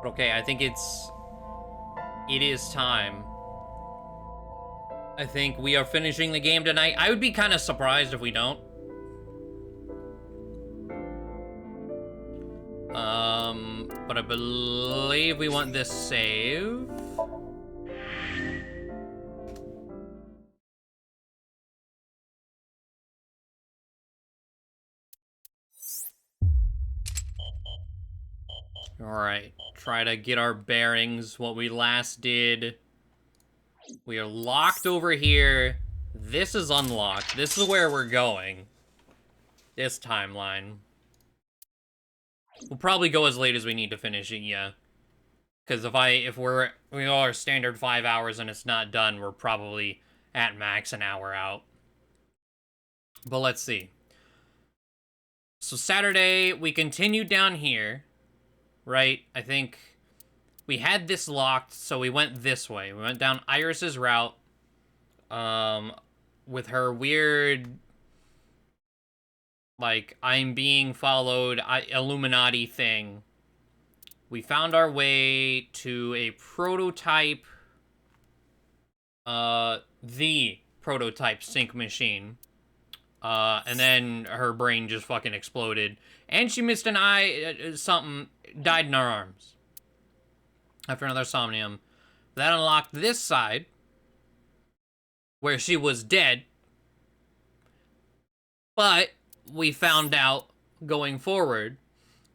Okay, I think it is time. I think we are finishing the game tonight. I would be kind of surprised if we don't. But I believe we want this save. Alright, try to get our bearings, what we last did. We are locked over here. This is unlocked. This is where we're going. This timeline. We'll probably go as late as we need to finish it, yeah. Because if we go our standard 5 hours and it's not done, we're probably at max an hour out. But let's see. So Saturday, we continued down here, right? I think we had this locked, so we went this way. We went down Iris's route, with her weird, like, I'm being followed Illuminati thing. We found our way to a prototype, the prototype sync machine. And then her brain just fucking exploded. And she missed an eye, something, died in her arms. After another somnium. That unlocked this side, where she was dead. But we found out, going forward,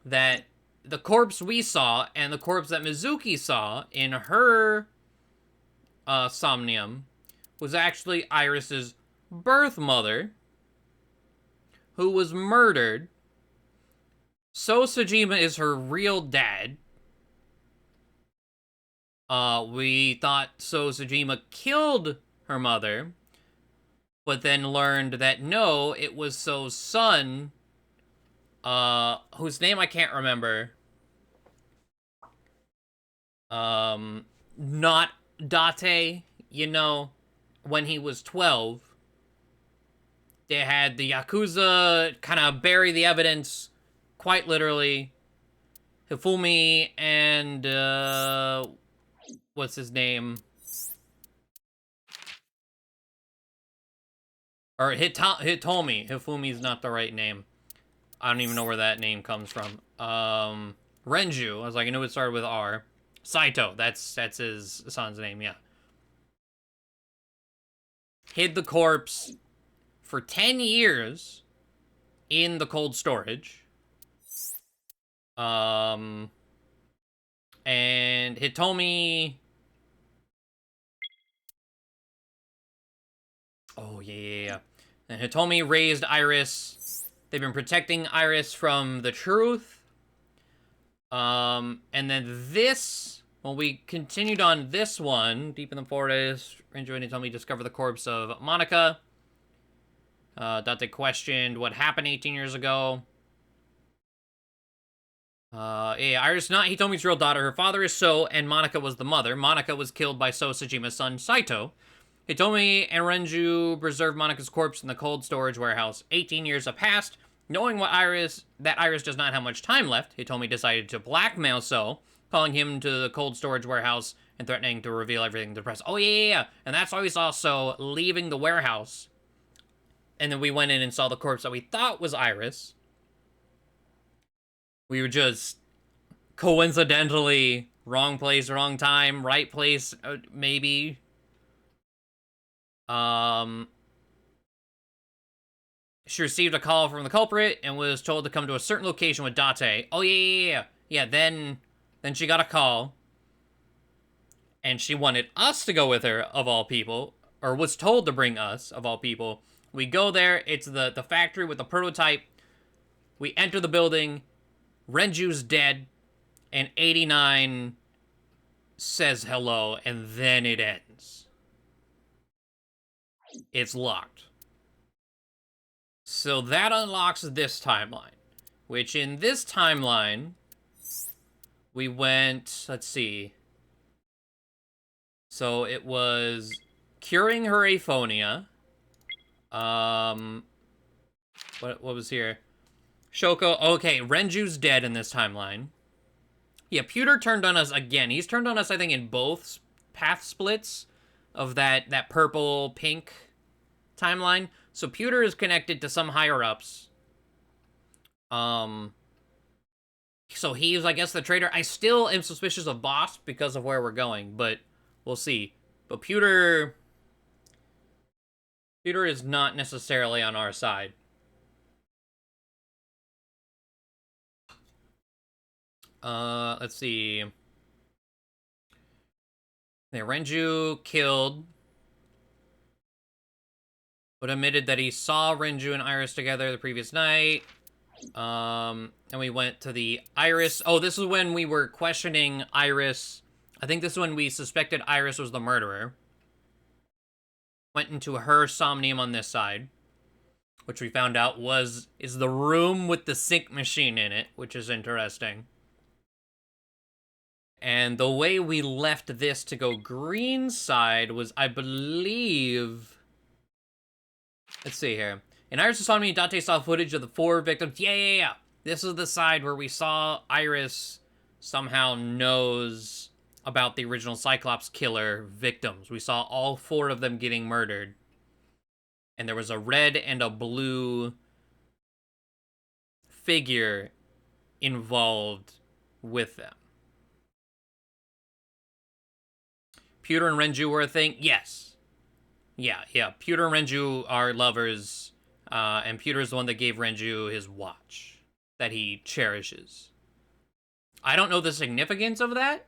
that the corpse we saw, and the corpse that Mizuki saw in her, somnium, was actually Iris's birth mother, who was murdered. So Sejima is her real dad. We thought So Sejima killed her mother, but then learned that no, it was So's son, whose name I can't remember. Not Date, you know, when he was 12. They had the Yakuza kind of bury the evidence, quite literally. Hifumi and, what's his name? Or Hitomi. Hifumi's not the right name. I don't even know where that name comes from. Renju. I was like, I knew it started with R. Saito. That's his son's name, yeah. Hid the corpse for 10 years in the cold storage. And Hitomi... Oh, yeah. And Hitomi raised Iris. They've been protecting Iris from the truth. And then this... When we continued on this one, deep in the forest, Ranger and Hitomi discovered the corpse of Monica. Date questioned what happened 18 years ago. Yeah, Iris not Hitomi's real daughter. Her father is So, and Monica was the mother. Monica was killed by So Sejima's son, Saito. Hitomi and Renju preserved Monica's corpse in the cold storage warehouse. 18 years have passed. Knowing that Iris does not have much time left, Hitomi decided to blackmail So, calling him to the cold storage warehouse and threatening to reveal everything to the press. Oh, yeah. And that's why we saw So leaving the warehouse. And then we went in and saw the corpse that we thought was Iris. We were just coincidentally wrong place, wrong time, right place, maybe. She received a call from the culprit and was told to come to a certain location with Date. Oh, yeah. Yeah, then she got a call. And she wanted us to go with her, of all people. Or was told to bring us, of all people. We go there. It's the factory with the prototype. We enter the building. Renju's dead. And 89 says hello. And then it ends. It's locked. So that unlocks this timeline. Which in this timeline, we went, let's see. So it was curing her aphonia. What was here? Shoko. Okay, Renju's dead in this timeline. Yeah, Pewter turned on us again. He's turned on us, I think, in both path splits of that purple-pink timeline. So Pewter is connected to some higher-ups. So he's, I guess, the traitor. I still am suspicious of Boss because of where we're going, but we'll see. But Pewter is not necessarily on our side. Let's see. Yeah, Renju killed, but admitted that he saw Renju and Iris together the previous night. And we went to the Iris. Oh, this is when we were questioning Iris. I think this is when we suspected Iris was the murderer. Went into her Somnium on this side, which we found out is the room with the sync machine in it, which is interesting. And the way we left this to go green side was, I believe... Let's see here. In Iris' Somnium, Dante saw footage of the 4 victims. Yeah. This is the side where we saw Iris somehow knows about the original Cyclops killer victims. We saw all 4 of them getting murdered. And there was a red and a blue figure involved with them. Pewter and Renju were a thing? Yes. Yeah. Pewter and Renju are lovers, and Pewter is the one that gave Renju his watch that he cherishes. I don't know the significance of that,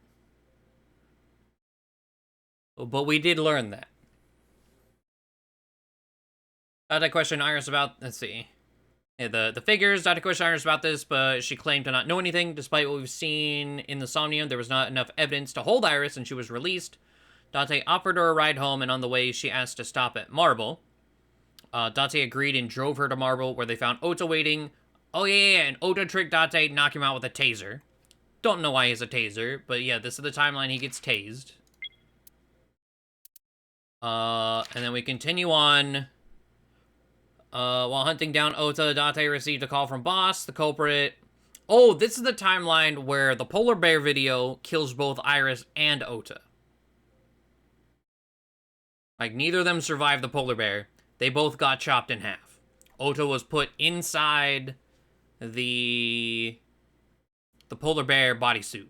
but we did learn that. Dante questioned Iris about, let's see. Yeah, the figures, Dante questioned Iris about this, but she claimed to not know anything. Despite what we've seen in the Somnium, there was not enough evidence to hold Iris, and she was released. Dante offered her a ride home, and on the way, she asked to stop at Marble. Dante agreed and drove her to Marble, where they found Ota waiting. Oh, yeah, and Ota tricked Dante, knock him out with a taser. Don't know why he has a taser, but yeah, this is the timeline he gets tased. And then we continue on. While hunting down Ota, Dante received a call from Boss, the culprit. Oh, this is the timeline where the polar bear video kills both Iris and Ota. Like, neither of them survived the polar bear. They both got chopped in half. Ota was put inside the polar bear bodysuit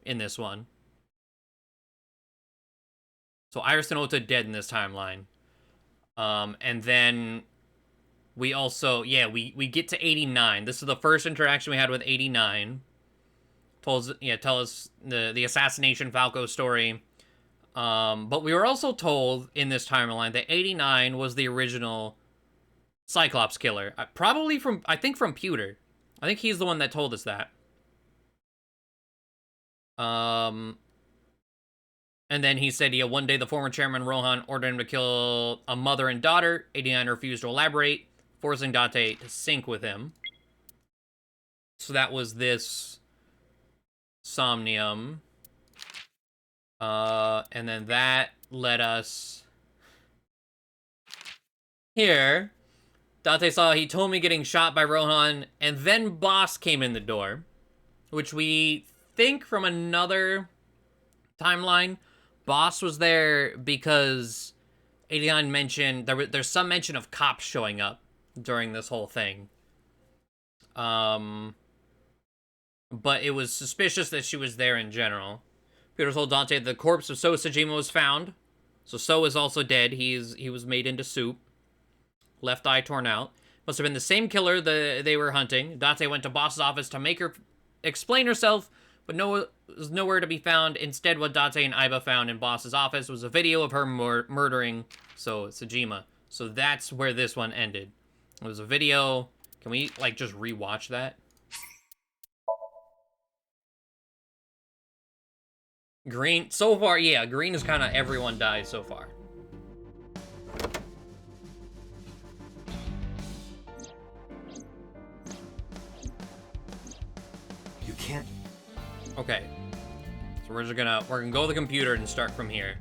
in this one. So Iris and Ota dead in this timeline. And then we also, we get to 89. This is the first interaction we had with 89. Tell us the assassination Falco story. But we were also told in this timeline that 89 was the original Cyclops killer. Probably from Pewter. I think he's the one that told us that. And then he said, one day the former chairman Rohan ordered him to kill a mother and daughter. 89 refused to elaborate, forcing Dante to sync with him. So that was this Somnium. And then that led us here. Dante saw Hitomi getting shot by Rohan, and then Boss came in the door, which we think from another timeline, Boss was there because 89 mentioned, there's some mention of cops showing up during this whole thing. But it was suspicious that she was there in general. Peter told Dante the corpse of So Sajima was found. So So is also dead. He was made into soup. Left eye torn out. Must have been the same killer they were hunting. Dante went to Boss's office to make her explain herself, but was nowhere to be found. Instead, what Dante and Aiba found in Boss's office was a video of her murdering So Sajima. So that's where this one ended. It was a video. Can we, like, just rewatch that? Green, so far, yeah, green is kind of everyone dies so far. You can't. Okay. So we're gonna go to the computer and start from here.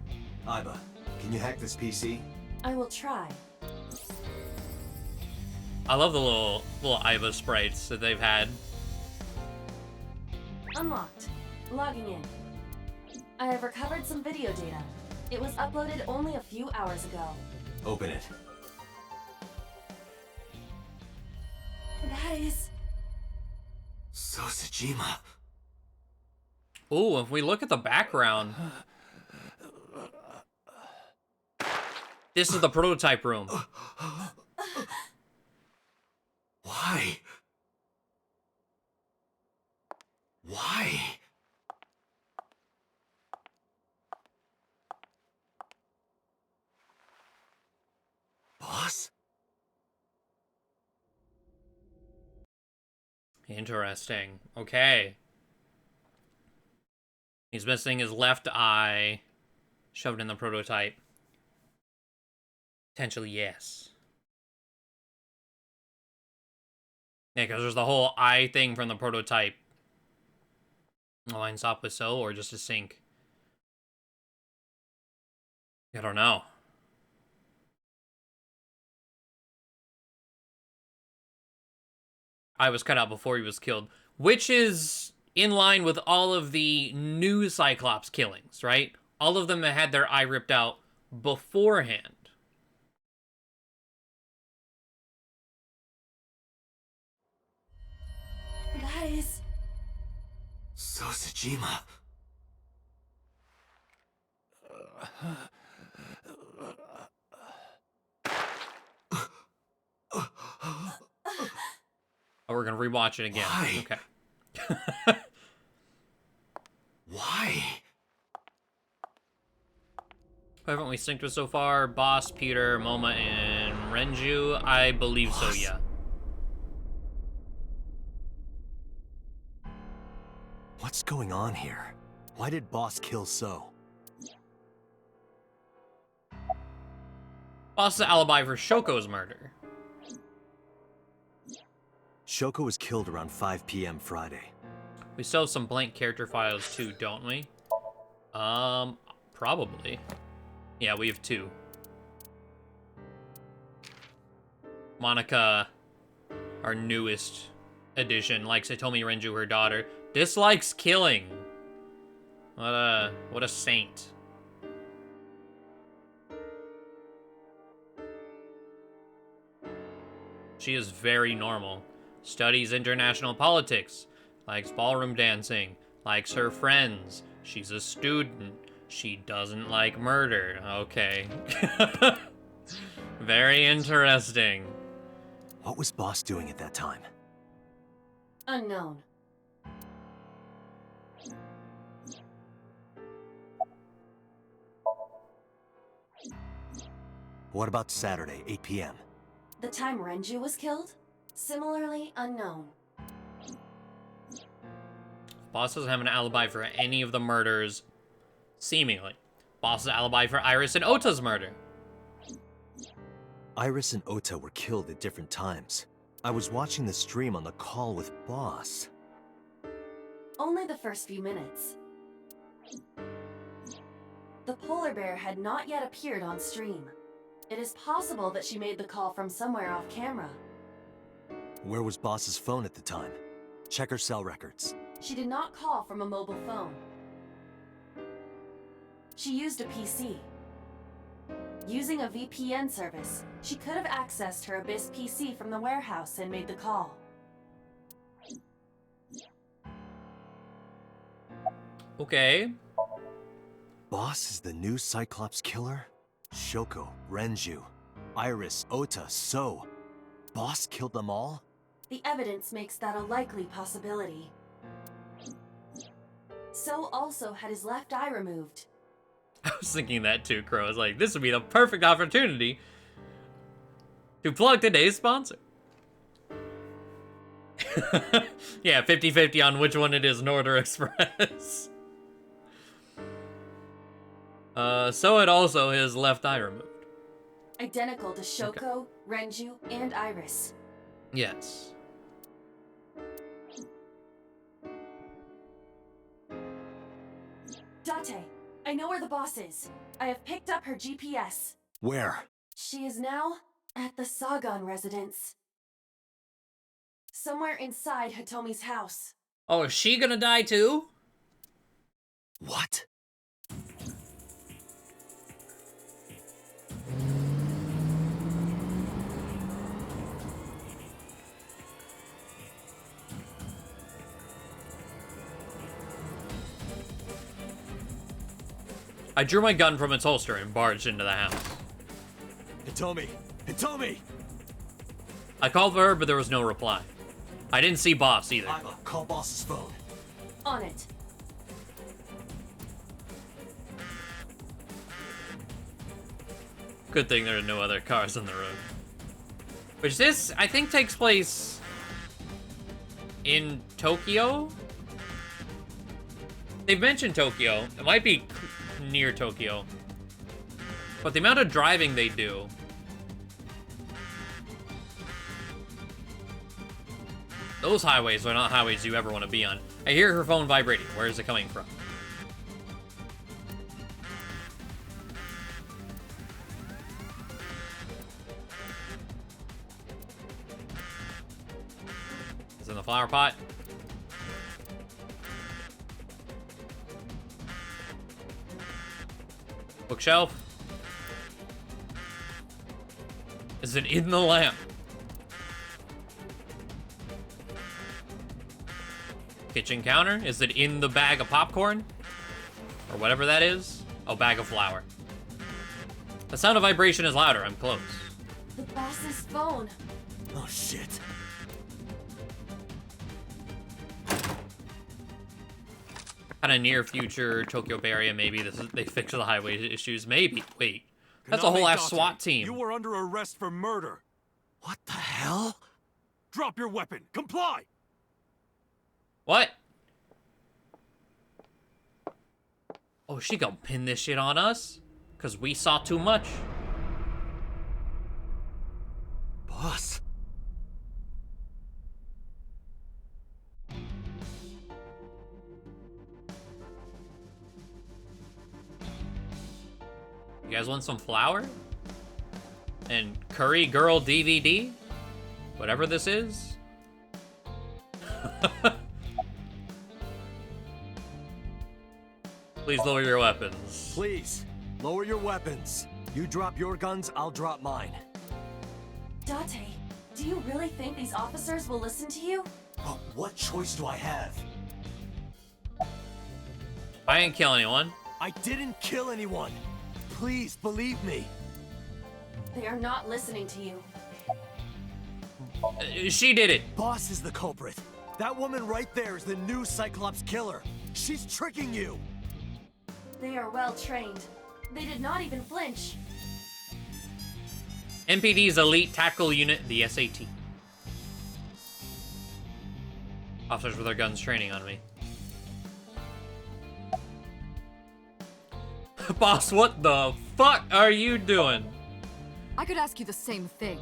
Aiba, can you hack this PC? I will try. I love the little Aiba sprites that they've had. Unlocked. Logging in. I have recovered some video data. It was uploaded only a few hours ago. Open it. That is... Sosajima. Ooh, if we look at the background, this is the prototype room. Why? Why? Boss? Interesting. Okay. He's missing his left eye. Shoved in the prototype. Potentially, yes. Yeah, because there's the whole eye thing from the prototype. Lines up with so, or just a sync. I don't know. I was cut out before he was killed, which is in line with all of the new Cyclops killings, right? All of them had their eye ripped out beforehand. That is... Sosajima. Oh, we're gonna rewatch it again. Why? Okay. Why? Who haven't we synced with so far? Boss, Peter, Moma, and Renju? I believe so, Boss? yeah. What's going on here? Why did Boss kill So? Boss's alibi for Shoko's murder. Shoko was killed around 5 p.m. Friday. We still have some blank character files too, don't we? Probably. Yeah, we have 2. Monica, our newest addition, like Satomi Renju, her daughter, dislikes killing. What a saint. She is very normal. Studies international politics. Likes ballroom dancing. Likes her friends. She's a student. She doesn't like murder. Okay. Very interesting. What was Boss doing at that time? Unknown. What about Saturday, 8 p.m.? The time Renju was killed? Similarly unknown. Boss doesn't have an alibi for any of the murders, seemingly. Boss's alibi for Iris and Ota's murder. Iris and Ota were killed at different times. I was watching the stream on the call with Boss. Only the first few minutes. The polar bear had not yet appeared on stream. It is possible that she made the call from somewhere off camera. Where was Boss's phone at the time? Check her cell records. She did not call from a mobile phone. She used a PC. Using a VPN service, she could have accessed her Abyss PC from the warehouse and made the call. Okay. Boss is the new Cyclops killer? Shoko, Renju, Iris, Ota, So. Boss killed them all? The evidence makes that a likely possibility. So also had his left eye removed. I was thinking that too, Crow. I was like, this would be the perfect opportunity to plug today's sponsor. Yeah, 50-50 on which one it is, Norder Express. So it also his left eye removed. Identical to Shoko, Renju, and Iris. Yes. Date, I know where the boss is. I have picked up her GPS. Where? She is now at the Sagan residence. Somewhere inside Hitomi's house. Oh, is she gonna die too? What? I drew my gun from its holster and barged into the house. Hitomi! Hitomi! I called for her, but there was no reply. I didn't see Boss either. Iva, call boss's phone. On it. Good thing there are no other cars on the road. Which this, I think, takes place in Tokyo? They've mentioned Tokyo. It might be near Tokyo. But the amount of driving they do... Those highways are not highways you ever want to be on. I hear her phone vibrating. Where is it coming from? It's in the flower pot. Bookshelf. Is it in the lamp? Kitchen counter? Is it in the bag of popcorn? Or whatever that is? Oh, bag of flour. The sound of vibration is louder. I'm close. The boss's phone. Oh, shit. Kind of near future Tokyo Bay Area, maybe. They fix the highway issues. Maybe. Wait. That's a whole ass SWAT team. You were under arrest for murder. What the hell? Drop your weapon. Comply. What? Oh, she gonna pin this shit on us? Because we saw too much? Boss? You guys want some flour? And Curry Girl DVD? Whatever this is? Please lower your weapons. Please, lower your weapons. You drop your guns, I'll drop mine. Date, do you really think these officers will listen to you? But what choice do I have? I didn't kill anyone. I didn't kill anyone. Please believe me. They are not listening to you. She did it. Boss is the culprit. That woman right there is the new Cyclops killer. She's tricking you. They are well trained. They did not even flinch. MPD's elite tactical unit, the SAT. Officers with their guns training on me. Boss, what the fuck are you doing? I could ask you the same thing.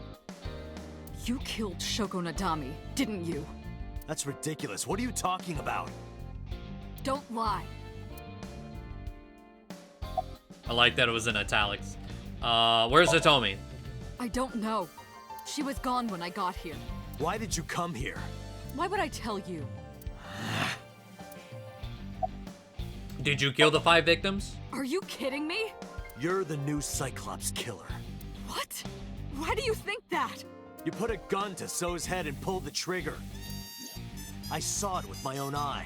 You killed Shoko Nadami, didn't you? That's ridiculous. What are you talking about? Don't lie. I like that it was in italics. Where's Hitomi? I don't know. She was gone when I got here. Why did you come here? Why would I tell you? Did you kill the 5 victims? Are you kidding me? You're the new Cyclops killer. What? Why do you think that? You put a gun to So's head and pulled the trigger. I saw it with my own eye.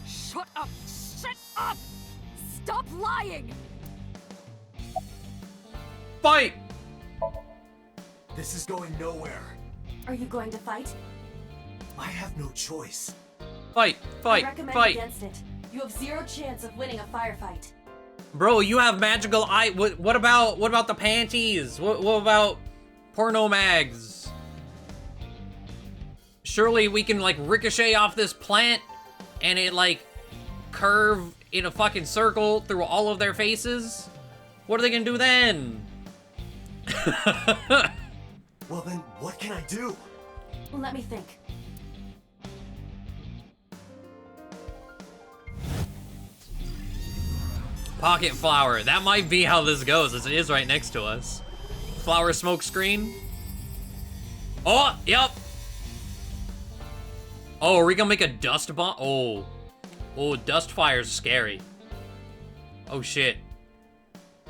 Shut up! Shut up! Stop lying! Fight! This is going nowhere. Are you going to fight? I have no choice. Fight! I Fight! recommend Fight! against it. You have 0 chance of winning a firefight. Bro, you have magical eye. What about the panties? What about porno mags? Surely we can like ricochet off this plant and it like curve in a fucking circle through all of their faces? What are they gonna do then? Well then, what can I do? Well, let me think. Pocket flower. That might be how this goes, as it is right next to us. Flower smoke screen. Oh, yep. Oh, are we gonna make a dust bomb? Oh. Oh, dust fire's scary. Oh shit.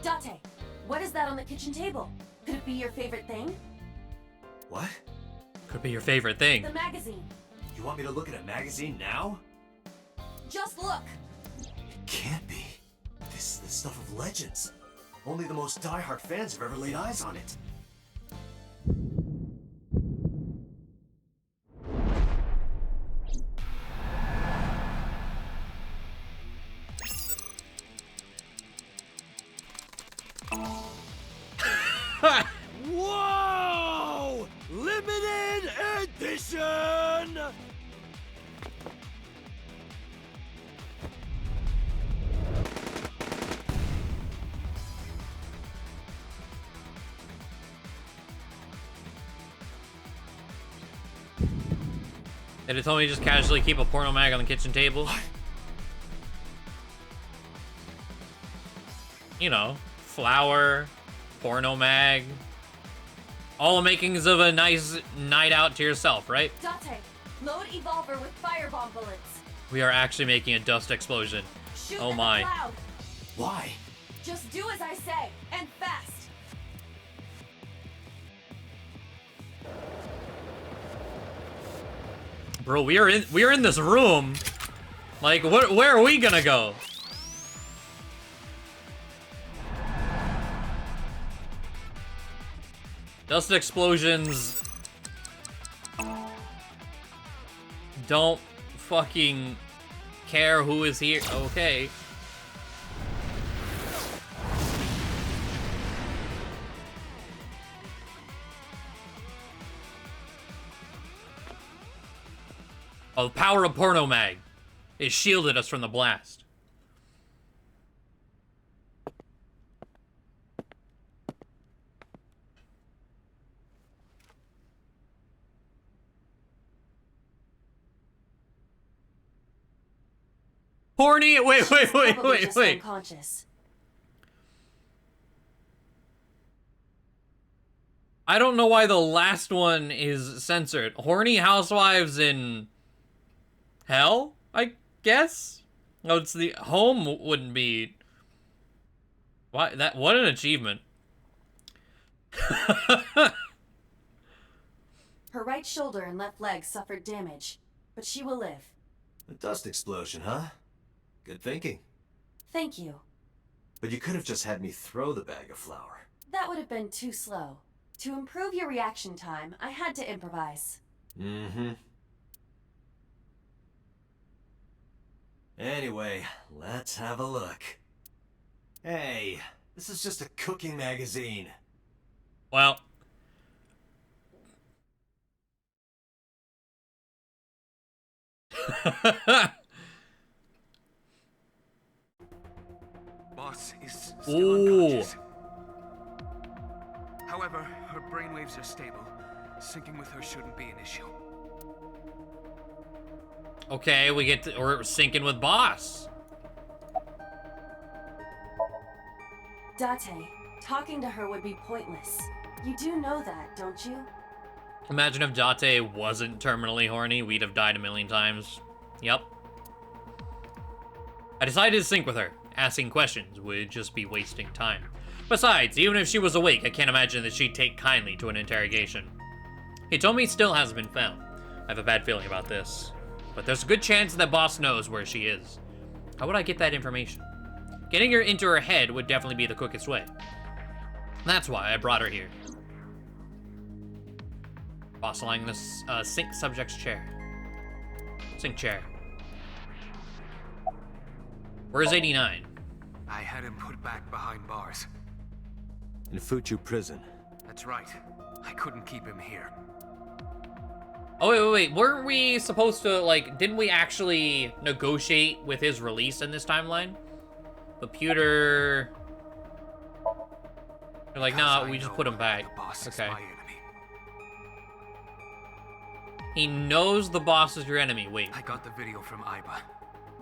Date, what is that on the kitchen table? Could it be your favorite thing? What? Could be your favorite thing. The magazine. You want me to look at a magazine now? Just look. It can't be. This is the stuff of legends. Only the most diehard fans have ever laid eyes on it. Whoa! Limited edition! Did it tell me to just casually keep a porno mag on the kitchen table? What? You know, flour, porno mag. All the makings of a nice night out to yourself, right? Date, load Evolver with firebomb bullets. We are actually making a dust explosion. Shoot Oh at my. the cloud. Why? Just do as I say, and fast. Bro, we are in this room. Like, where are we gonna go? Dust explosions don't fucking care who is here. Okay. Oh, the power of porno mag. It shielded us from the blast. Horny? Wait. Probably just unconscious. I don't know why the last one is censored. Horny housewives in hell, I guess? Oh, it's the home wouldn't be. Why that? What an achievement. Her right shoulder and left leg suffered damage, but she will live. A dust explosion, huh? Good thinking. Thank you. But you could have just had me throw the bag of flour. That would have been too slow. To improve your reaction time, I had to improvise. Mm-hmm. Anyway, let's have a look. Hey, this is just a cooking magazine. Well. Boss is still Ooh. unconscious. However, her brainwaves are stable. Syncing with her shouldn't be an issue. Okay, we're syncing with boss. Date, talking to her would be pointless. You do know that, don't you? Imagine if Date wasn't terminally horny, we'd have died a million times. Yep. I decided to sync with her. Asking questions would just be wasting time. Besides, even if she was awake, I can't imagine that she'd take kindly to an interrogation. He told me it still hasn't been found. I have a bad feeling about this. But there's a good chance that boss knows where she is. How would I get that information? Getting her into her head would definitely be the quickest way. That's why I brought her here. Boss lying in this sync subject's chair. Sync chair. Where's 89? I had him put back behind bars. In Fuchu prison. That's right. I couldn't keep him here. Oh, wait. Weren't we supposed to, like, didn't we actually negotiate with his release in this timeline? The pewter... They're like, nah, we just put him back. The boss is Okay. my enemy. He knows the boss is your enemy. Wait. I got the video from Iba.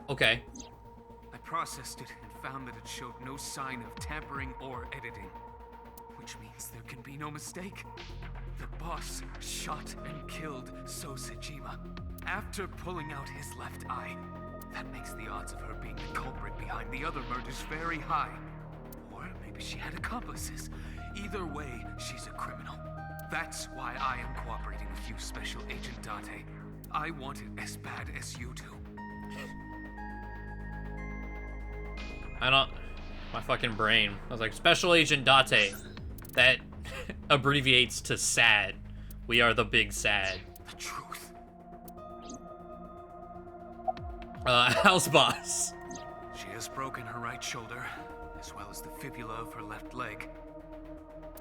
Okay. I processed it and found that it showed no sign of tampering or editing. Which means there can be no mistake. The boss shot and killed So Sejima after pulling out his left eye. That makes the odds of her being the culprit behind the other murders very high. Or maybe she had accomplices. Either way, she's a criminal. That's why I am cooperating with you, Special Agent Date. I want it as bad as you do. I don't... My fucking brain. I was like, Special Agent Date. That abbreviates to SAD. We are the big SAD. The truth. House boss. She has broken her right shoulder, as well as the fibula of her left leg.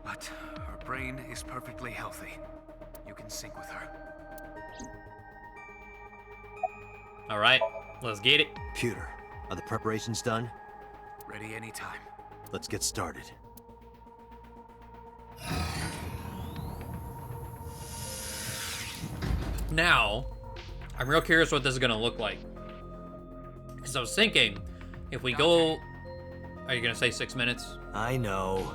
But her brain is perfectly healthy. You can sync with her. All right, let's get it. Pewter, are the preparations done? Ready anytime. Let's get started. Now, I'm real curious what this is gonna look like. Because I was thinking, if we go... Are you gonna say 6 minutes? I know.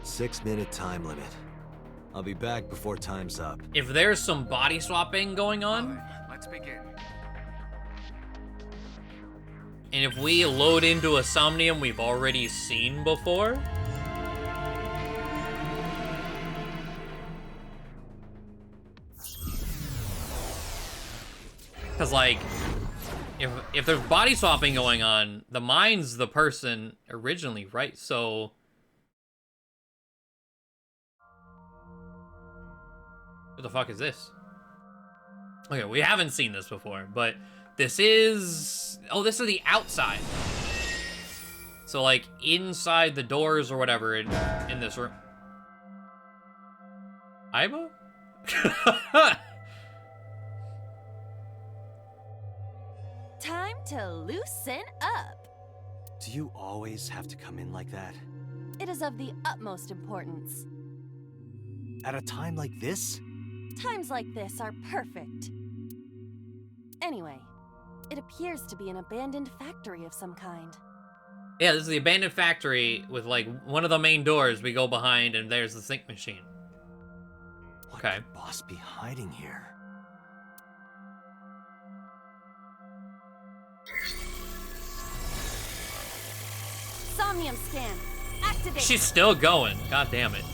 6-minute time limit. I'll be back before time's up. If there's some body swapping going on, Let's begin. and if we load into a Somnium we've already seen before... Because, like, if there's body swapping going on, the mind's the person originally, right? So... What the fuck is this? Okay, we haven't seen this before, but this is... Oh, this is the outside. So, like, inside the doors or whatever in this room. Aiba? Time to loosen up. Do you always have to come in like that? It is of the utmost importance. At a time like this? Times like this are perfect. Anyway, it appears to be an abandoned factory of some kind. Yeah, this is the abandoned factory with, like, one of the main doors we go behind, and there's the sync machine. What Okay. could boss be hiding here? Somnium scan. Activate. She's still going. God damn it.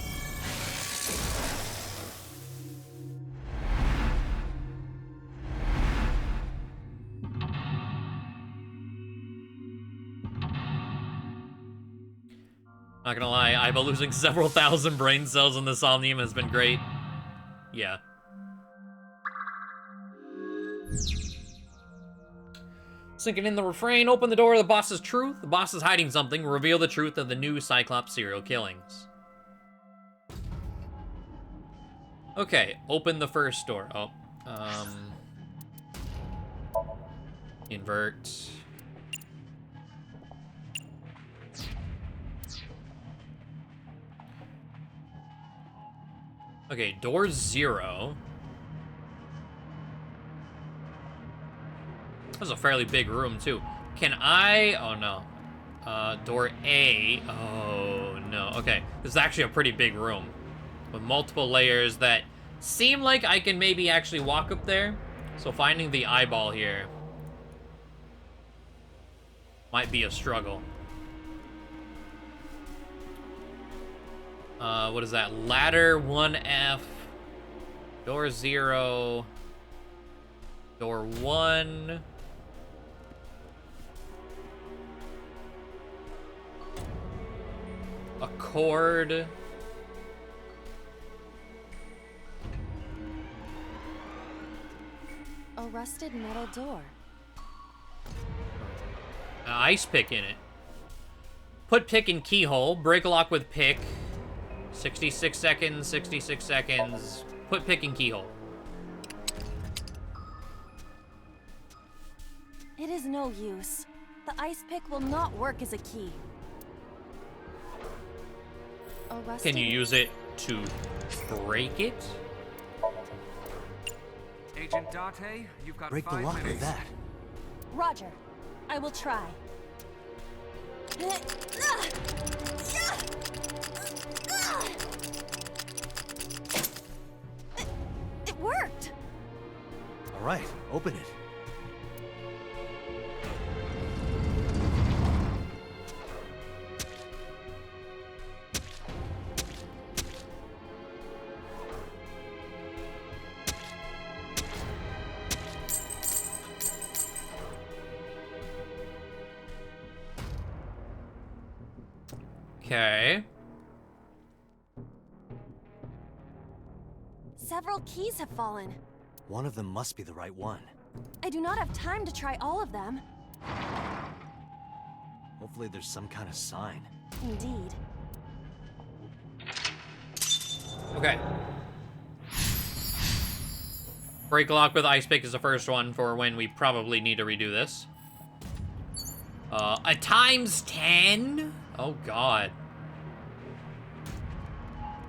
Not gonna lie, Aiba losing several thousand brain cells in the Somnium has been great. Yeah. Sinking in the refrain, open the door to the boss's truth. The boss is hiding something. Reveal the truth of the new Cyclops serial killings. Okay, open the first door. Oh, invert. Okay, door 0. This is a fairly big room, too. Can I... Oh, no. Door A. Oh, no. Okay, this is actually a pretty big room with multiple layers that seem like I can maybe actually walk up there. So finding the eyeball here might be a struggle. What is that? Ladder 1F. Door 0. Door 1. A cord. A rusted metal door. An ice pick in it. Put pick in keyhole. Break lock with pick. 66 seconds, 66 seconds. Put pick in keyhole. It is no use. The ice pick will not work as a key. A rusted... Can you use it to break it? Agent Date, you've got Break the 5 lock with minutes. that. Roger. I will try. It worked! All right, open it. Okay. Several keys have fallen. One of them must be the right one. I do not have time to try all of them. Hopefully there's some kind of sign. Indeed. Okay. Break lock with ice pick is the first one for when we probably need to redo this. A times 10? Oh god.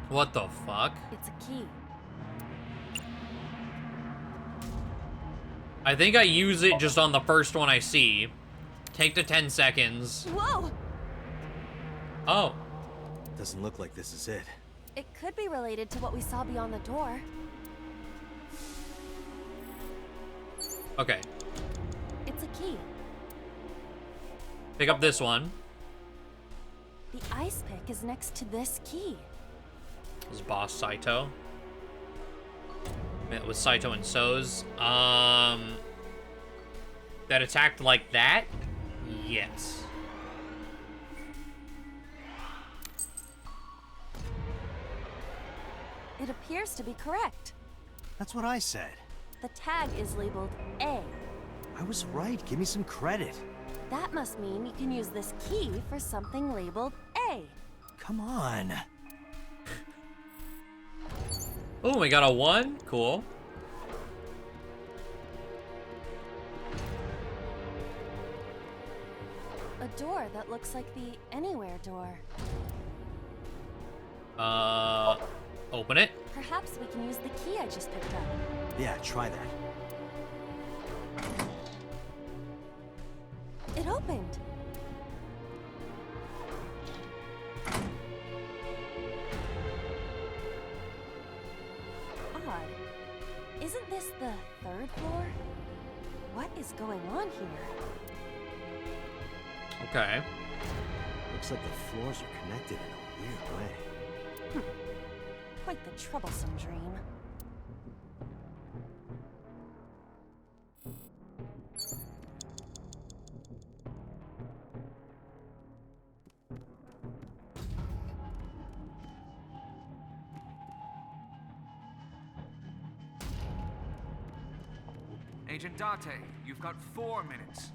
What the fuck? It's a key. I think I use it just on the first one I see. Take the 10 seconds. Whoa! Oh. Doesn't look like this is it. It could be related to what we saw beyond the door. Okay. It's a key. Pick up this one. The ice pick is next to this key. This is Boss Saito. Met with Saito and So's. That attacked like that? Yes. It appears to be correct. That's what I said. The tag is labeled A. I was right. Give me some credit. That must mean you can use this key for something labeled A. Come on. Oh, we got a 1? Cool. A door that looks like the Anywhere door. Open it. Perhaps we can use the key I just picked up. Yeah, try that. It opened. Odd. Isn't this the 3rd floor? What is going on here? Okay. Looks like the floors are connected in a weird way. Quite the troublesome dream. Agent Date, you've got 4 minutes.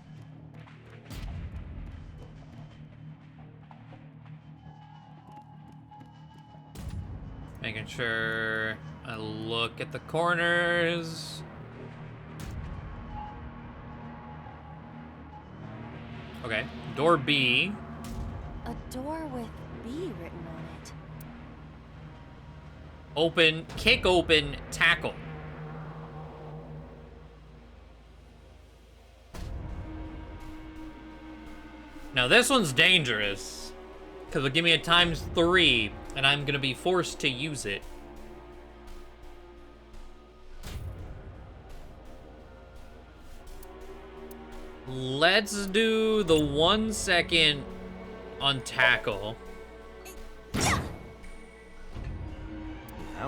Making sure I look at the corners. Okay, door B. A door with B written on it. Open, kick open, tackle. Now this one's dangerous, because it'll give me a ×3, and I'm gonna be forced to use it. Let's do the 1 second on tackle. That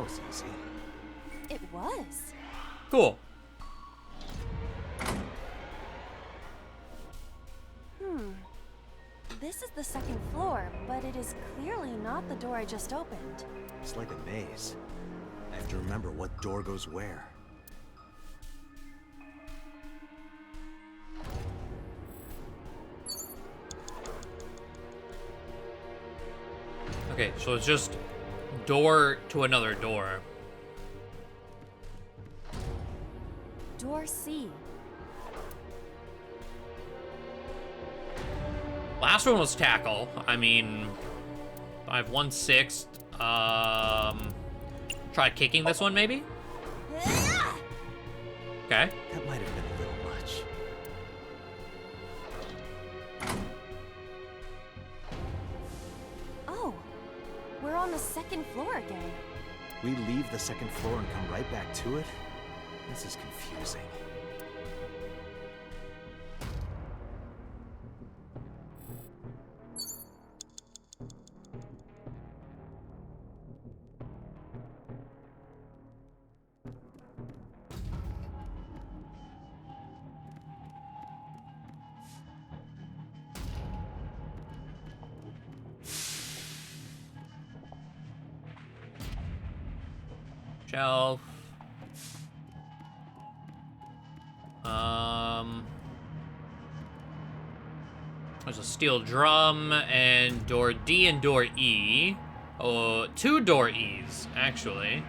was easy. It was. Cool. This is the 2nd floor, but it is clearly not the door I just opened. It's like a maze. I have to remember what door goes where. Okay, so it's just door to another door. Door C. Last one was tackle. I mean, I have 1/6. Try kicking this one, maybe? Okay. That might have been a little much. Oh, we're on the 2nd floor again. We leave the 2nd floor and come right back to it? This is confusing. Shelf. There's a steel drum and door D and door E. Oh, 2 door E's, actually.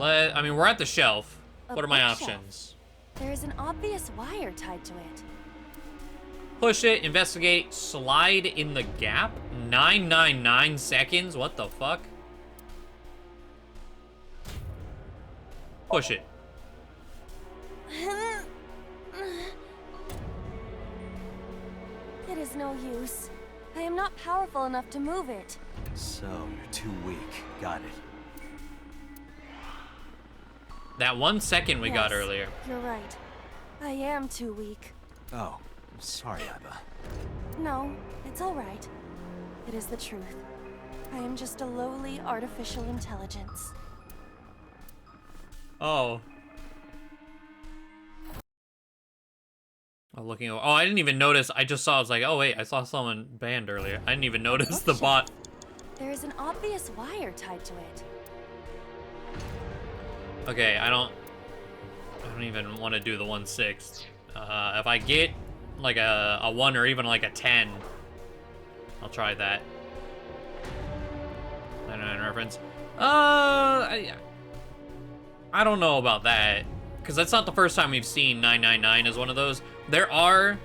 I mean, we're at the shelf. What are my options? There is an obvious wire tied to it. Push it, investigate, slide in the gap. 999 seconds? What the fuck? Push it. It is no use. I am not powerful enough to move it. So, you're too weak. Got it. That 1 second we got Yes, earlier. You're right. I am too weak. Oh, I'm sorry, Iba. No, it's all right. It is the truth. I am just a lowly artificial intelligence. Oh. I'm looking over. Oh, I didn't even notice. I just saw, I was like, oh wait, I saw someone banned earlier. I didn't even notice the bot. There is an obvious wire tied to it. Okay, I don't even want to do the 1/6. If I get like a 1 or even like a 10, I'll try that. 99 reference. I don't know about that, because that's not the first time we've seen 999 as one of those. There have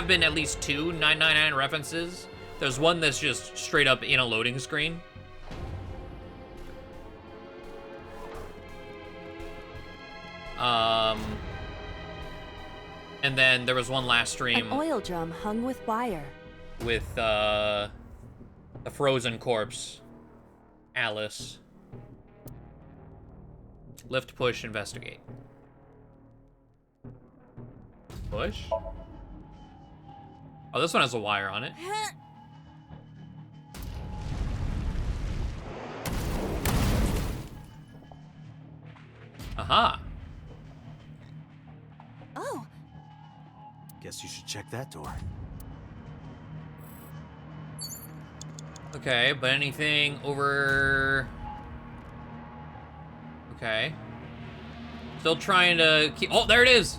been at least 2 999 references. There's one that's just straight up in a loading screen. And then there was one last stream An oil drum hung with wire. with a frozen corpse, Alice. Lift, push, investigate. Push? Oh, this one has a wire on it. Aha! Oh, Guess you should check that door. Okay, but anything over... Okay. Still trying to keep... Oh, there it is!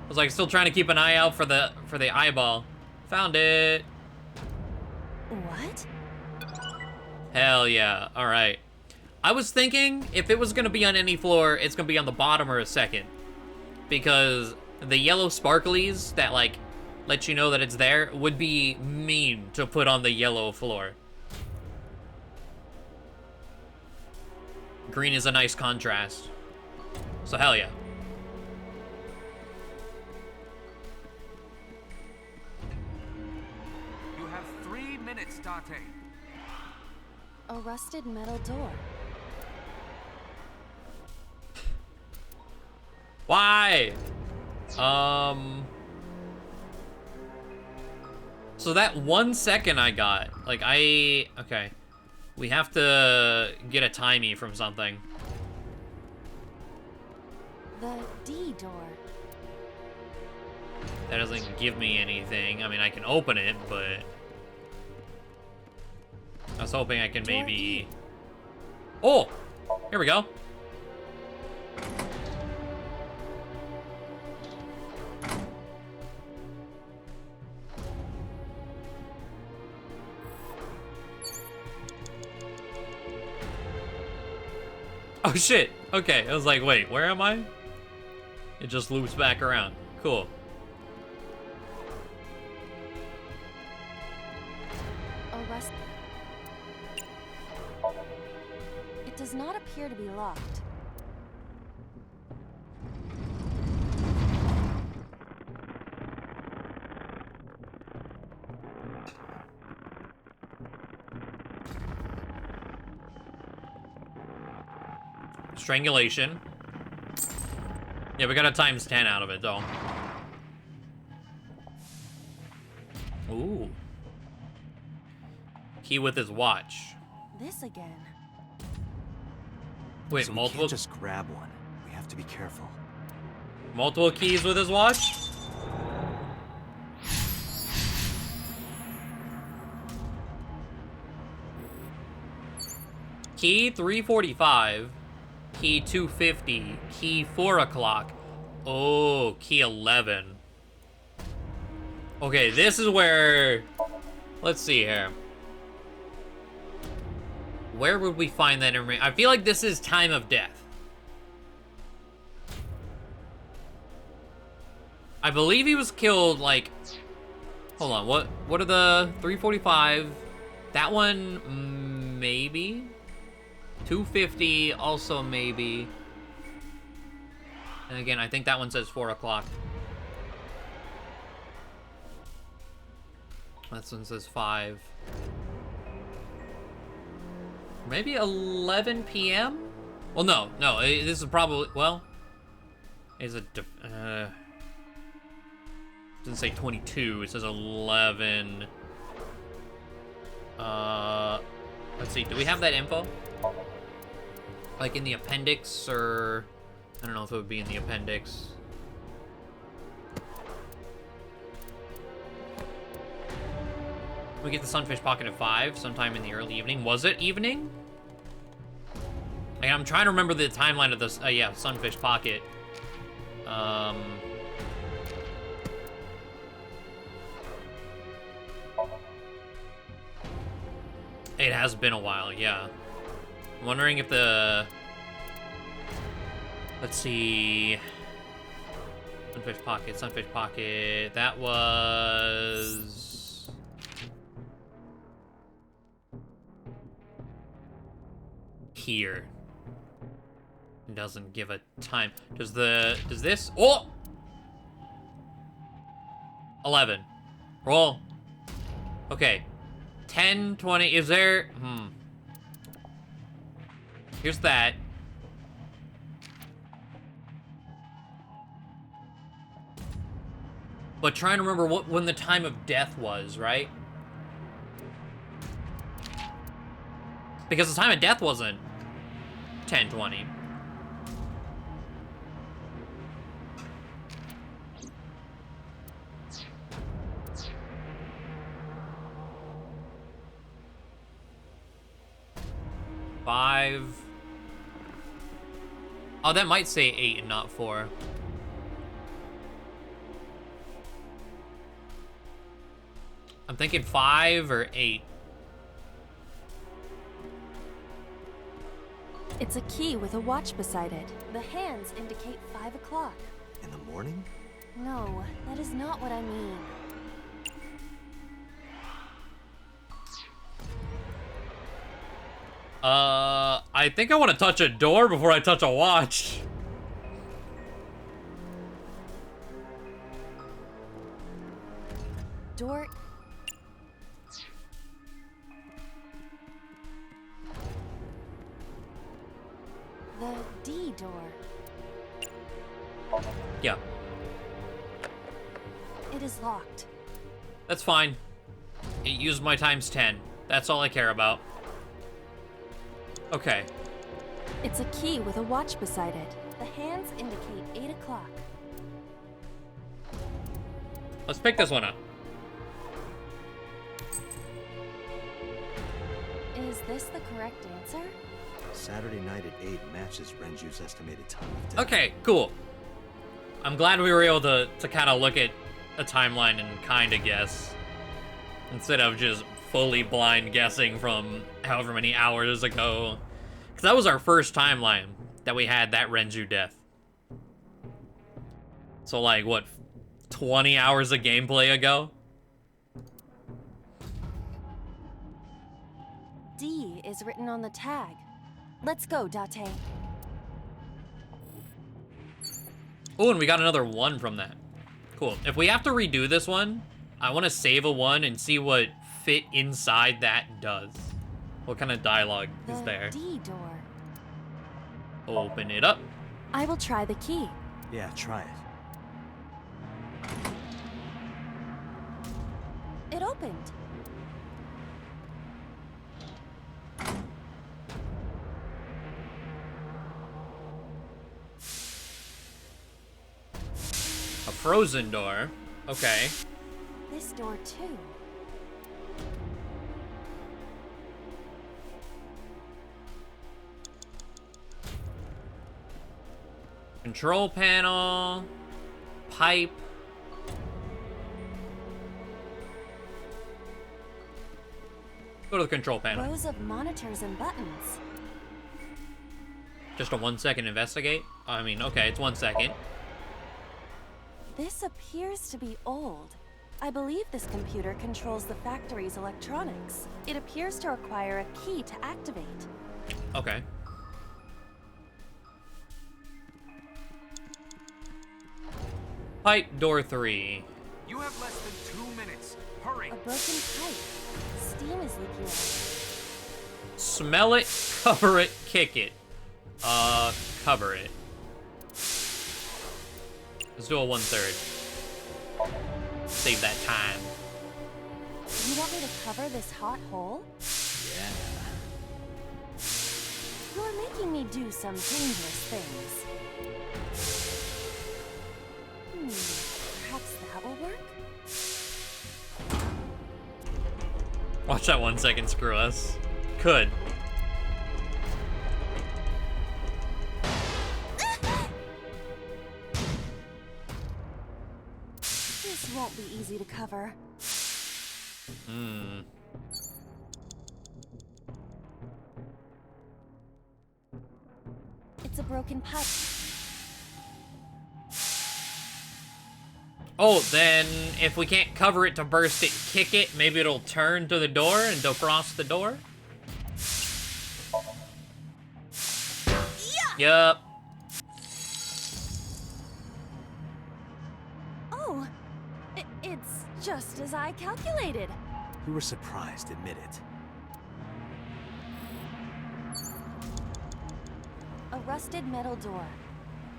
I was like, still trying to keep an eye out for the eyeball. Found it! what? Hell yeah, alright. I was thinking, if it was gonna be on any floor, it's gonna be on the bottom or a second. Because the yellow sparklies that, like, let you know that it's there would be mean to put on the yellow floor. Green is a nice contrast. So hell yeah. You have 3 minutes, Date. A rusted metal door. Why? So that 1 second I got, like okay. We have to get a timey from something. The D door. That doesn't give me anything. I mean, I can open it, but I was hoping I can maybe... Oh! Here we go. Oh shit! Okay, I was like, wait, where am I? It just loops back around. Cool. A rust. It does not appear to be locked. Strangulation. Yeah, we got a times 10 out of it, though. Ooh. Key with his watch. This again. Wait, So we multiple can't just grab one. We have to be careful. multiple keys with his watch? Key 345. Key 250. Key 4 o'clock. Oh, key 11. Okay, this is where... Let's see here. Where would we find that information? I feel like this is time of death. I believe he was killed, like... Hold on, what are the... 345... That one, maybe? 250, also maybe. And again, I think that one says 4 o'clock. That one says 5. Maybe 11 p.m.? Well, no, this is probably, well... Is it, doesn't say 22, it says 11. Let's see, do we have that info? Like in the appendix, or... I don't know if it would be in the appendix. We get the Sunfish Pocket at 5, sometime in the early evening. Was it evening? Like, I'm trying to remember the timeline of this, yeah, Sunfish Pocket. It has been a while, yeah. I'm wondering if the... Let's see... Sunfish Pocket, that was... Here. It doesn't give a time. Does this... Oh! 11. Roll. Okay. 10, 20, is there... Here's that. But trying to remember when the time of death was, right? Because the time of death wasn't 10, 20. Five. Oh, that might say 8 and not 4. I'm thinking 5 or 8. It's a key with a watch beside it. The hands indicate 5 o'clock. In the morning? No, that is not what I mean. I think I want to touch a door before I touch a watch. Door. The D door. Yeah. It is locked. That's fine. It used my times 10. That's all I care about. Okay. It's a key with a watch beside it. The hands indicate 8 o'clock. Let's pick this one up. Is this the correct answer? Saturday night at 8 matches Renju's estimated time of death. Okay, cool. I'm glad we were able to kind of look at a timeline and kind of guess. Instead of just fully blind guessing from however many hours ago. Because that was our first timeline that we had that Renju death. So like, what, 20 hours of gameplay ago? D is written on the tag. Let's go, Date. Oh, and we got another 1 from that. Cool. If we have to redo this one, I want to save a 1 and see what fit inside that does. What kind of dialogue is there? D door. Open it up. I will try the key. Yeah, try it. It opened. A frozen door. Okay. This door too. Control panel. Pipe. Go to the control panel. Rows of monitors and buttons. Just a 1 second investigate? I mean, okay, it's 1 second. This appears to be old. I believe this computer controls the factory's electronics. It appears to require a key to activate. Okay. Pipe door 3. You have less than 2 minutes. Hurry. A broken pipe. Steam is leaking out. Smell it, cover it, kick it. Cover it. Let's do a 1/3. Save that time. You want me to cover this hot hole? Yeah. You're making me do some dangerous things. Perhaps that will work? Watch that 1 second screw us. Could. This won't be easy to cover. It's a broken pipe. Oh, then if we can't cover it to burst it, kick it, maybe it'll turn to the door and defrost the door? Yup. Oh, it's just as I calculated. We were surprised, admit it. A rusted metal door.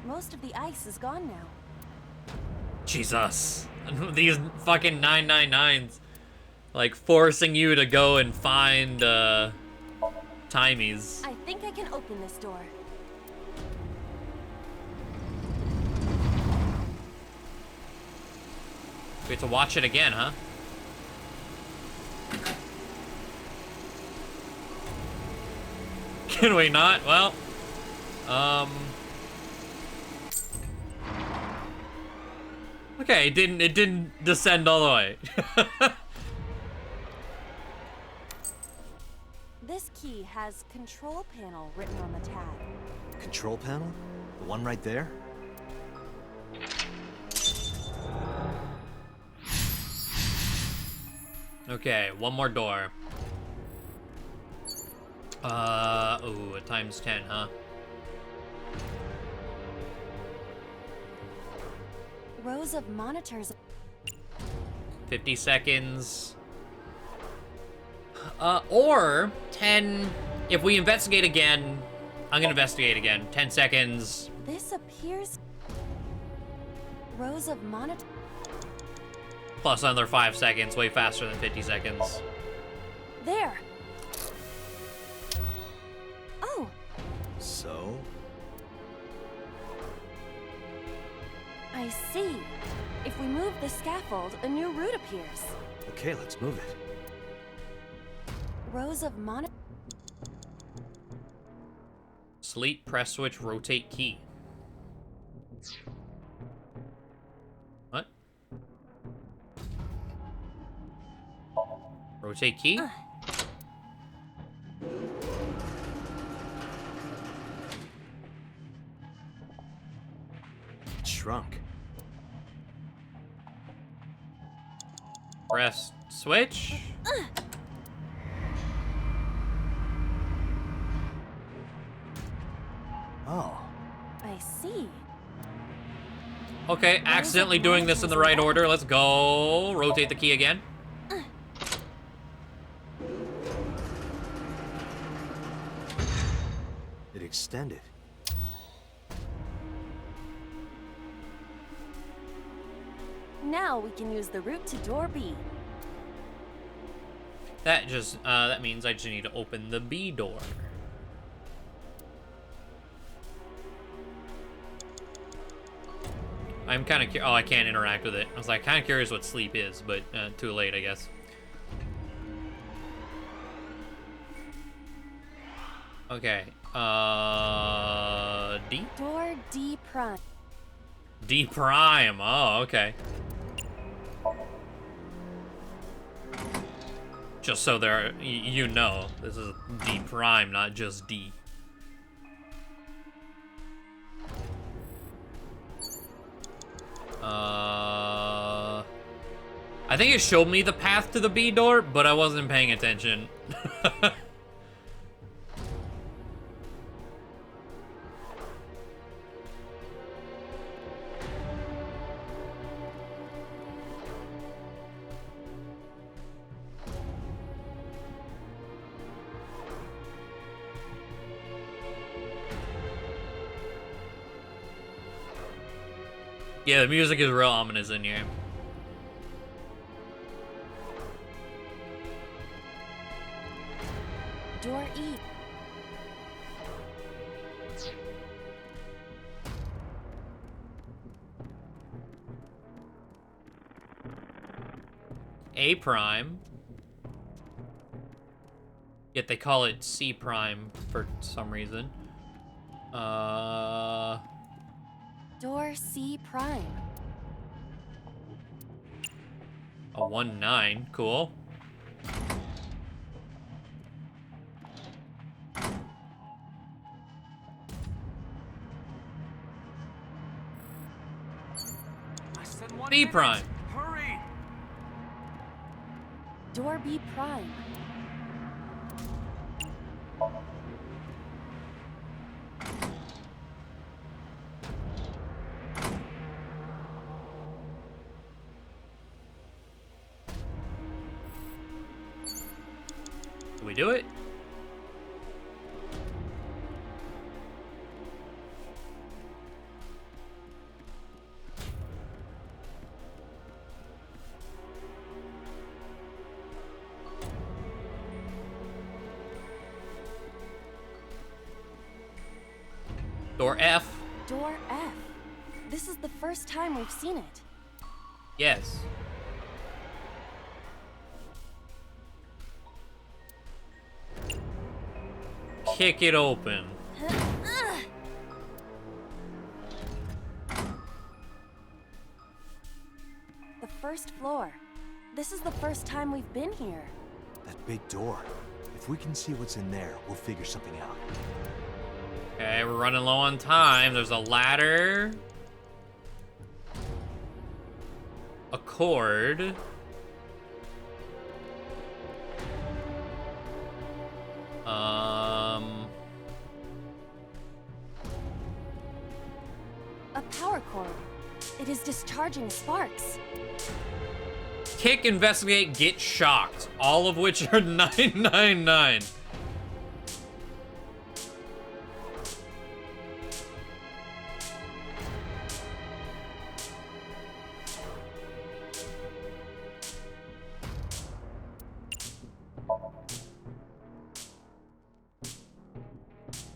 Most of the ice is gone now. Jesus. These fucking 999s. Like, forcing you to go and find, timies. I think I can open this door. We have to watch it again, huh? Can we not? Well, okay, it didn't descend all the way. This key has control panel written on the tag. Control panel? The one right there? Okay, one more door. Ooh, a times 10, huh? Rows of monitors. 50 seconds. Or 10, if we investigate again, I'm gonna investigate again. 10 seconds. This appears. Rows of monitors. Plus another 5 seconds, way faster than 50 seconds. There. Oh, So? I see. If we move the scaffold, a new route appears. Okay, let's move it. Rows of monitors. Sleep, press switch, rotate key. What? Rotate key? Shrunk. Press switch? Oh. I see. Okay, accidentally doing this in the right order. Let's go. Rotate the key again. It extended. Now we can use the route to door B. That means I just need to open the B door. I'm kind of oh, I can't interact with it. I was like kind of curious what sleep is, but too late, I guess. Okay. D? Door D prime. D prime. Oh, okay. Just so there, you know, this is D prime, not just D. I think it showed me the path to the B door, but I wasn't paying attention. Yeah, the music is real ominous in here. Door E. A prime. Yet they call it C prime for some reason. Door C prime. A 1-9, cool. Less than 1 B minute. prime. Hurry! Door B prime. Do we do it? Door F. Door F. This is the first time we've seen it. Yes. Kick it open. The first floor. This is the first time we've been here. That big door. If we can see what's in there, we'll figure something out. Okay, we're running low on time. There's a ladder. A cord. A power cord. It is discharging sparks. Kick, investigate, get shocked. All of which are 999.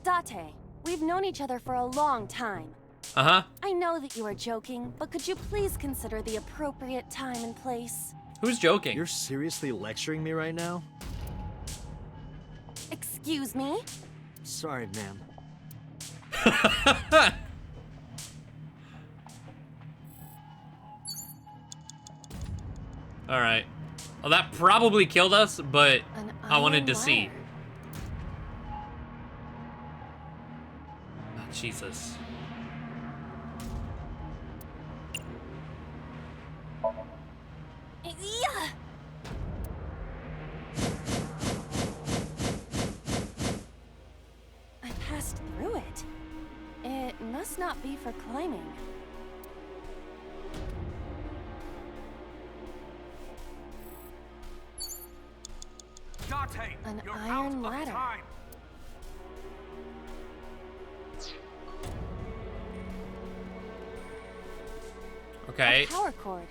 Date, we've known each other for a long time. Uh-huh. I know that you are joking, but could you please consider the appropriate time and place? Who's joking? You're seriously lecturing me right now? Excuse me? Sorry, ma'am. Alright. Well, that probably killed us, but An I wanted to iron see. ladder. Oh, Jesus. Yeah. I passed through it. It must not be for climbing. Date, An you're iron out ladder. of time. Okay. A power cord.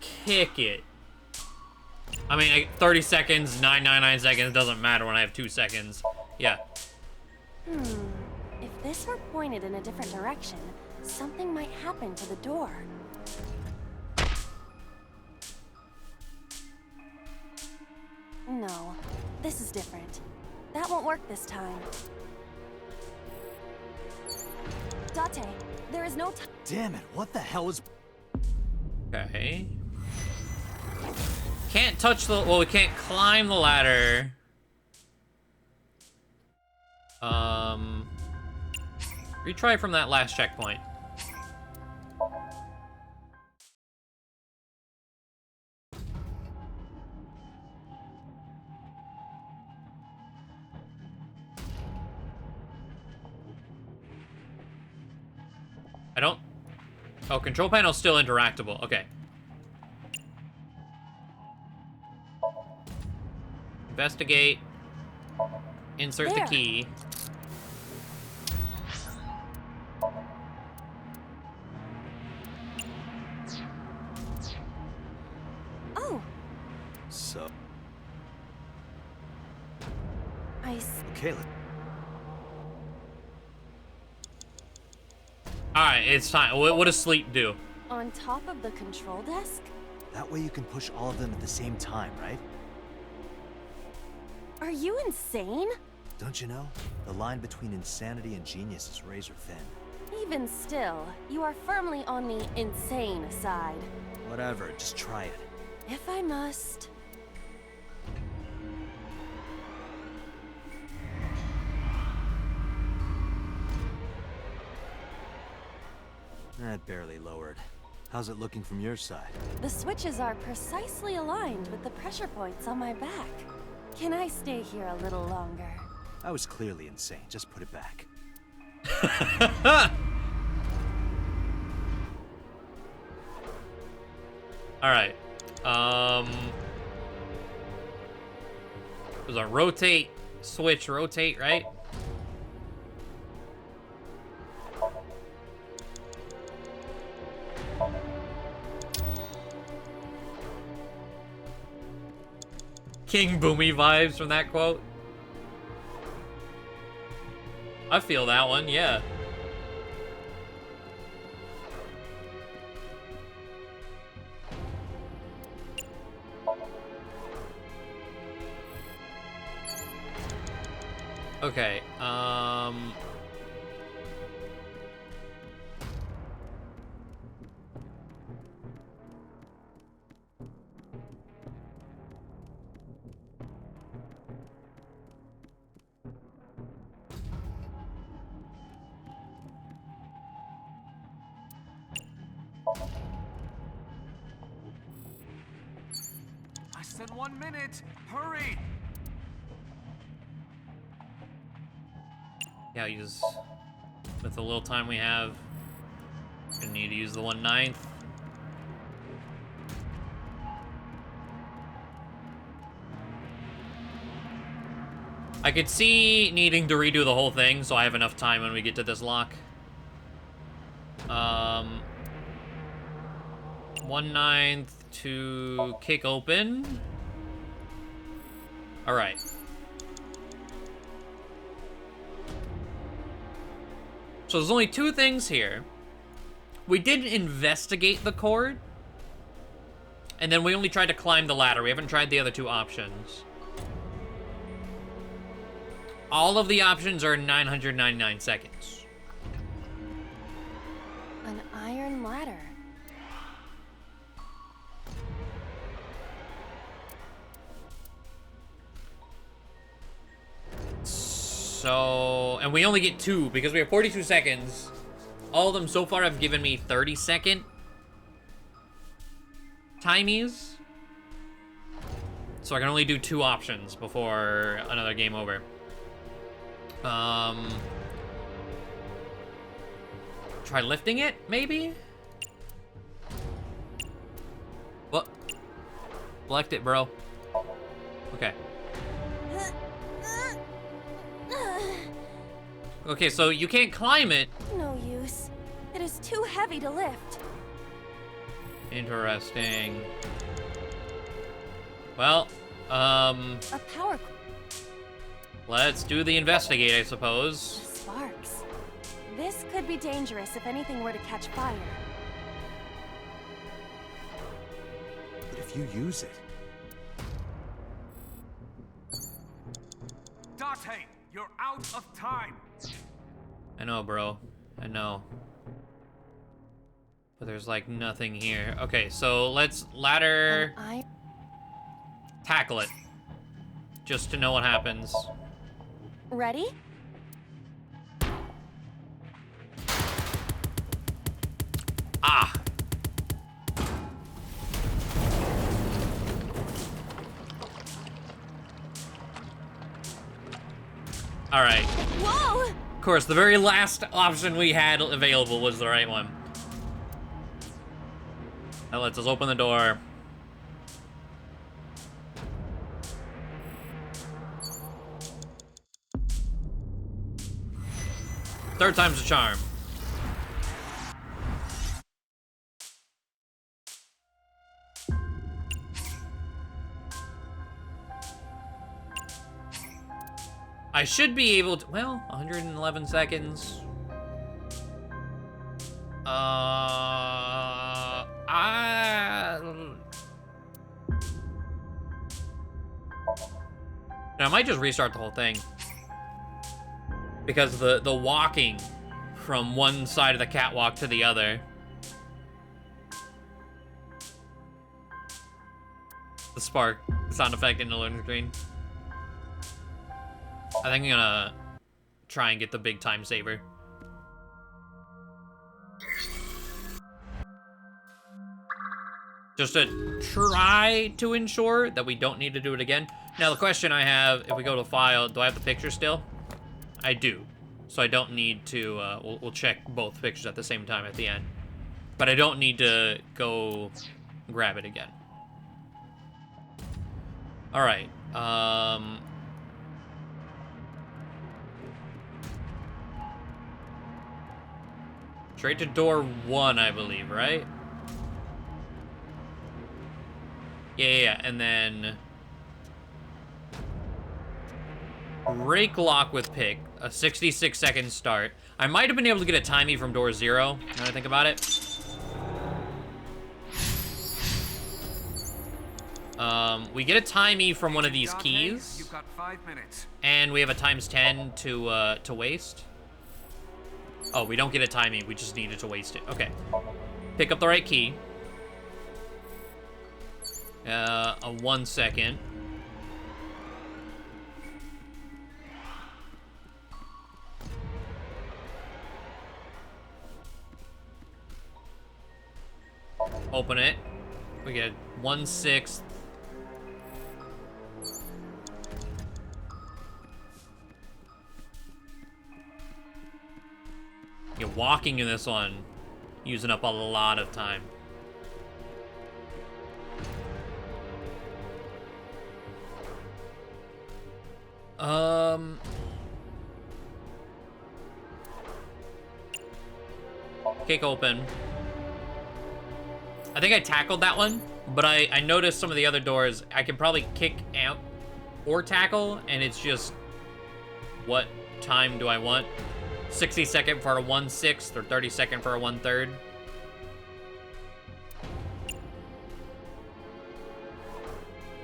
Kick it. I mean, 30 seconds, 999 seconds, doesn't matter when I have 2 seconds. Yeah. If this were pointed in a different direction, something might happen to the door. No, this is different. That won't work this time. Date, there is no time. Damn it, what the hell is... Okay. Can't touch the... Well, we can't climb the ladder. Retry from that last checkpoint. I don't... Oh, control panel's still interactable. Okay. Investigate. Insert There. the key. Oh, So... I Okay, Alright, it's time. What does sleep do? on top of the control desk? that way you can push all of them at the same time, right? Are you insane? Don't you know? The line between insanity and genius is razor thin. Even still, you are firmly on the insane side. Whatever, just try it. If I must. That barely lowered. How's it looking from your side? The switches are precisely aligned with the pressure points on my back. Can I stay here a little longer? I was clearly insane. Just put it back. Alright. There's a rotate, switch, rotate, right? King Boomy vibes from that quote. I feel that one, yeah. Okay, Less than 1 minute. Hurry! yeah, use with the little time we have. Gonna need to use the 1/9. I could see needing to redo the whole thing, so I have enough time when we get to this lock. 1/9 to kick open. All right. So there's only two things here. We didn't investigate the cord. And then we only tried to climb the ladder. We haven't tried the other two options. All of the options are 999 seconds. An iron ladder. So, and we only get two because we have 42 seconds. All of them so far have given me 30-second timies. So I can only do two options before another game over. Try lifting it, maybe? What? Select it, bro. Okay. Okay, so you can't climb it. No use. It is too heavy to lift. Interesting. Well, A power let's do the investigate, I suppose. sparks. This could be dangerous if anything were to catch fire. But if you use it... Date, you're out of time. I know, bro. I know. But there's like nothing here. Okay, so let's ladder tackle it. Just to know what happens. Ready? Ah! Alright. Whoa! Of course, the very last option we had available was the right one. That lets us open the door. Third time's a charm. I should be able to, well, 111 seconds. I might just restart the whole thing. Because the walking from one side of the catwalk to the other. The spark sound effect in the loading screen. I think I'm gonna try and get the big time saver. Just to try to ensure that we don't need to do it again. Now the question I have, if we go to file, do I have the picture still? I do. So I don't need to, we'll check both pictures at the same time at the end. But I don't need to go grab it again. All right, straight to door 1, I believe, right? Yeah, and then break lock with pick, a 66-second start. I might have been able to get a timey from door 0, now that I think about it. We get a timey from one of these keys. You've got 5 minutes. And we have a ×10 to waste. Oh, we don't get a timey, we just needed to waste it. Okay. Pick up the right key. A 1 second. Open it. We get 1/6. You're walking in this one, using up a lot of time. Kick open. I think I tackled that one, but I noticed some of the other doors, I can probably kick out or tackle, and it's just, what time do I want? 60-second for a 1/6 or 30-second for a 1/3.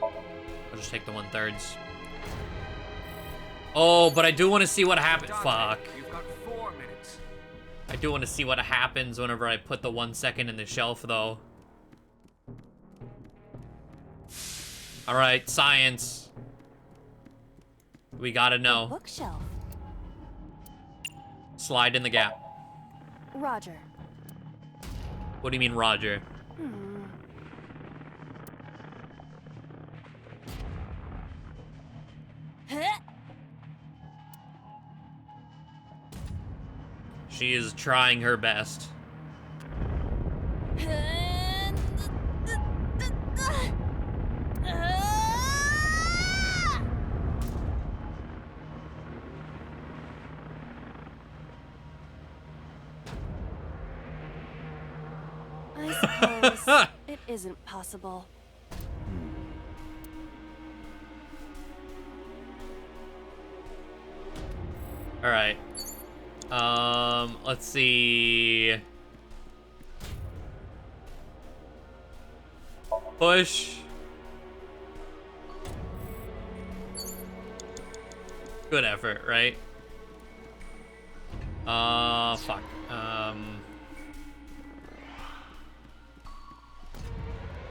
I'll just take the 1/3s. Oh, but I do want to see what happens. Fuck. You've got 4 minutes. I do want to see what happens whenever I put the 1 second in the shelf, though. All right, science. We gotta know. Bookshelf. Slide in the gap. Roger. What do you mean, Roger? She is trying her best. I suppose it isn't possible. All right. Let's see. Push. Good effort, right? Fuck.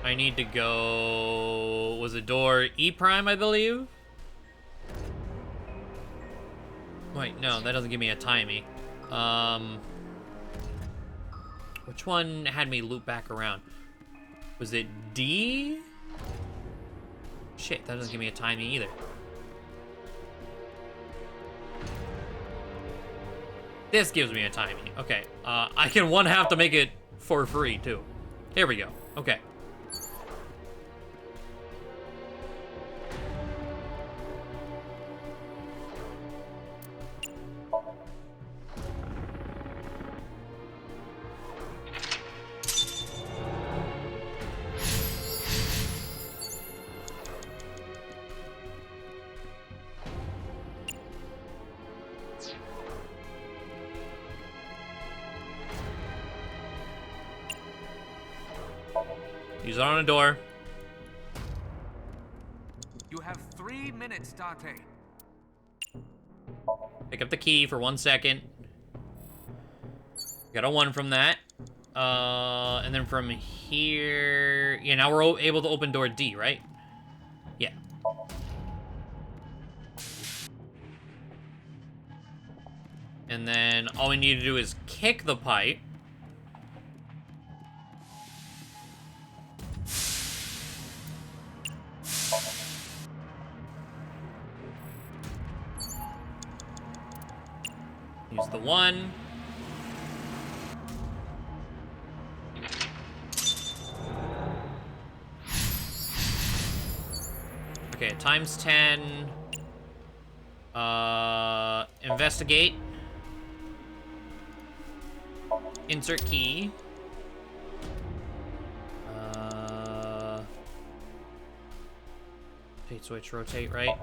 I need to go... Was it door E prime, I believe? Wait, no, that doesn't give me a timey. Which one had me loop back around? Was it D? Shit, that doesn't give me a timey either. This gives me a timey. Okay, I can one half to make it for free, too. Here we go. Okay. Use it on a door. You have 3 minutes, Date. Pick up the key for 1 second. Got a 1 from that. And then from here... Yeah, now we're able to open door D, right? Yeah. And then all we need to do is kick the pipe. Use the 1. Okay, times 10. Investigate. Insert key. Rotate switch, rotate, right?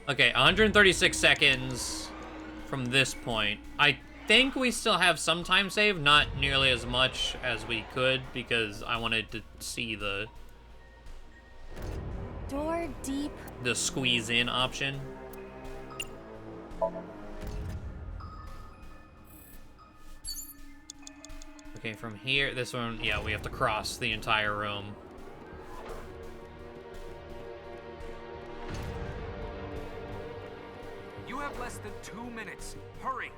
Okay, 136 seconds from this point. I think we still have some time save, not nearly as much as we could, because I wanted to see the Door deep. the squeeze in option. Okay, from here, this one, yeah, we have to cross the entire room. You have less than 2 minutes. Hurry.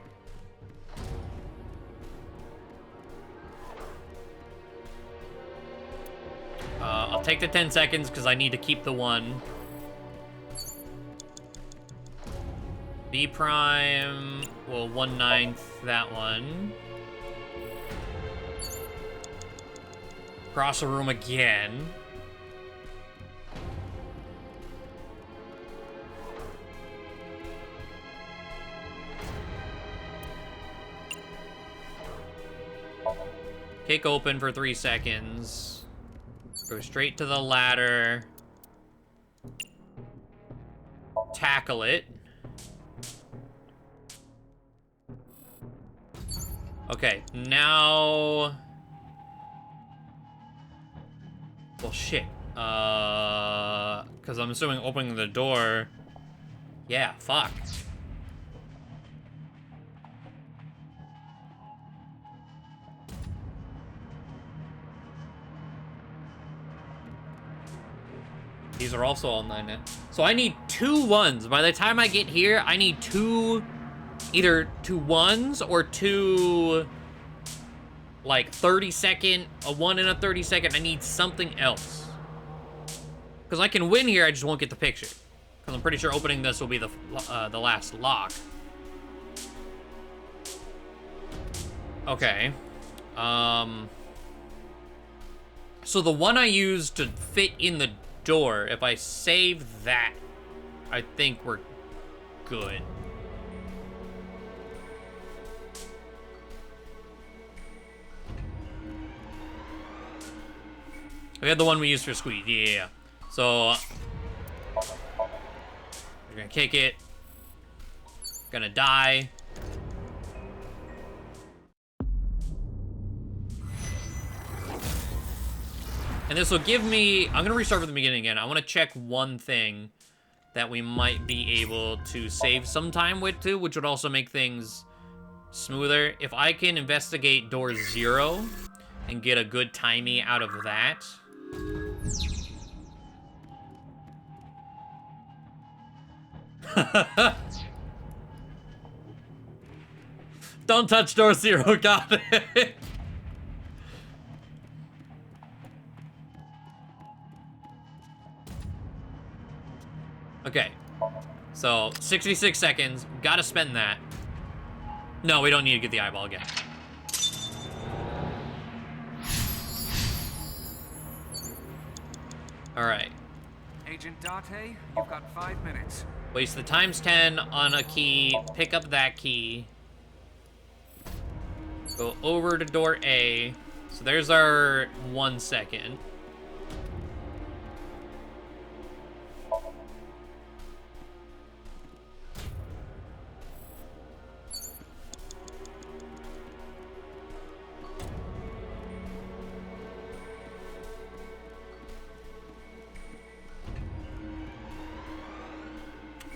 I'll take the 10 seconds because I need to keep the 1. B prime will 1/9 that one. Cross a room again. Kick open for 3 seconds. Go straight to the ladder. Tackle it. Okay, now... Well, shit. Because I'm assuming opening the door... Yeah, fuck. These are also all 9 now. So I need 2 1s. By the time I get here, I need 2... Either 2 1s or 2... Like, 30-second... A 1 and a 30-second. I need something else. Because I can win here, I just won't get the picture. Because I'm pretty sure opening this will be the last lock. Okay. So the one I used to fit in the door, if I save that, I think we're good. We had the one we used for squeeze, yeah. So, we're gonna kick it. Gonna die. And this will give me... I'm going to restart from the beginning again. I want to check one thing that we might be able to save some time with, too, which would also make things smoother. If I can investigate door 0 and get a good timey out of that... Don't touch door 0, got it. Okay, so 66 seconds, gotta spend that. No, we don't need to get the eyeball again. All right. Agent Date, you've got 5 minutes. Waste the ×10 on a key, pick up that key. Go over to door A. So there's our 1 second.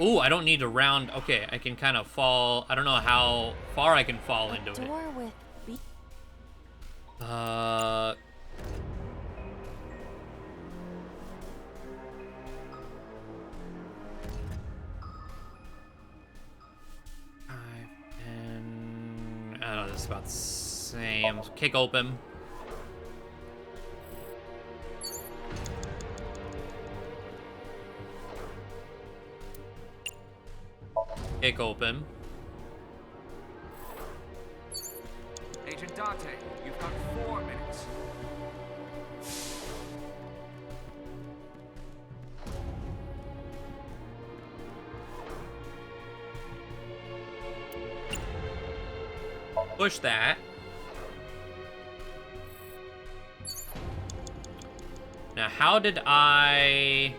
Ooh, I don't need to round. Okay, I can kind of fall. I don't know how far I can fall into it. Door with B. And I don't know, this is about the same. Kick open. Kick open. Agent Date, you've got 4 minutes. Push that. Now, how did I...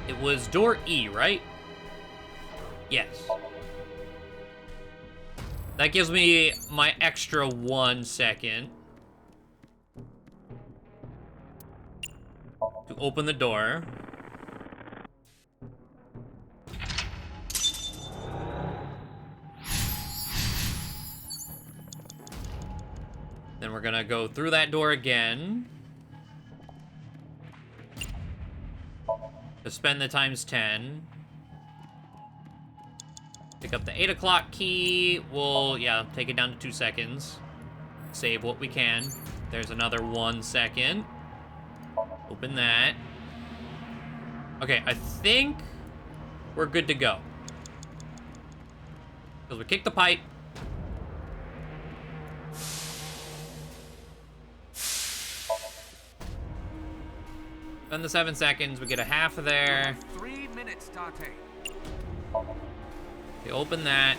It was door E, right? Yes. That gives me my extra 1 second to open the door. Then we're gonna go through that door again. To spend the ×10. Pick up the 8 o'clock key. We'll, yeah, take it down to 2 seconds. Save what we can. There's another 1 second. Open that. Okay, I think we're good to go. Because we kick the pipe. Spend the 7 seconds. We get a half of there. 3 minutes, Date. Okay, open that.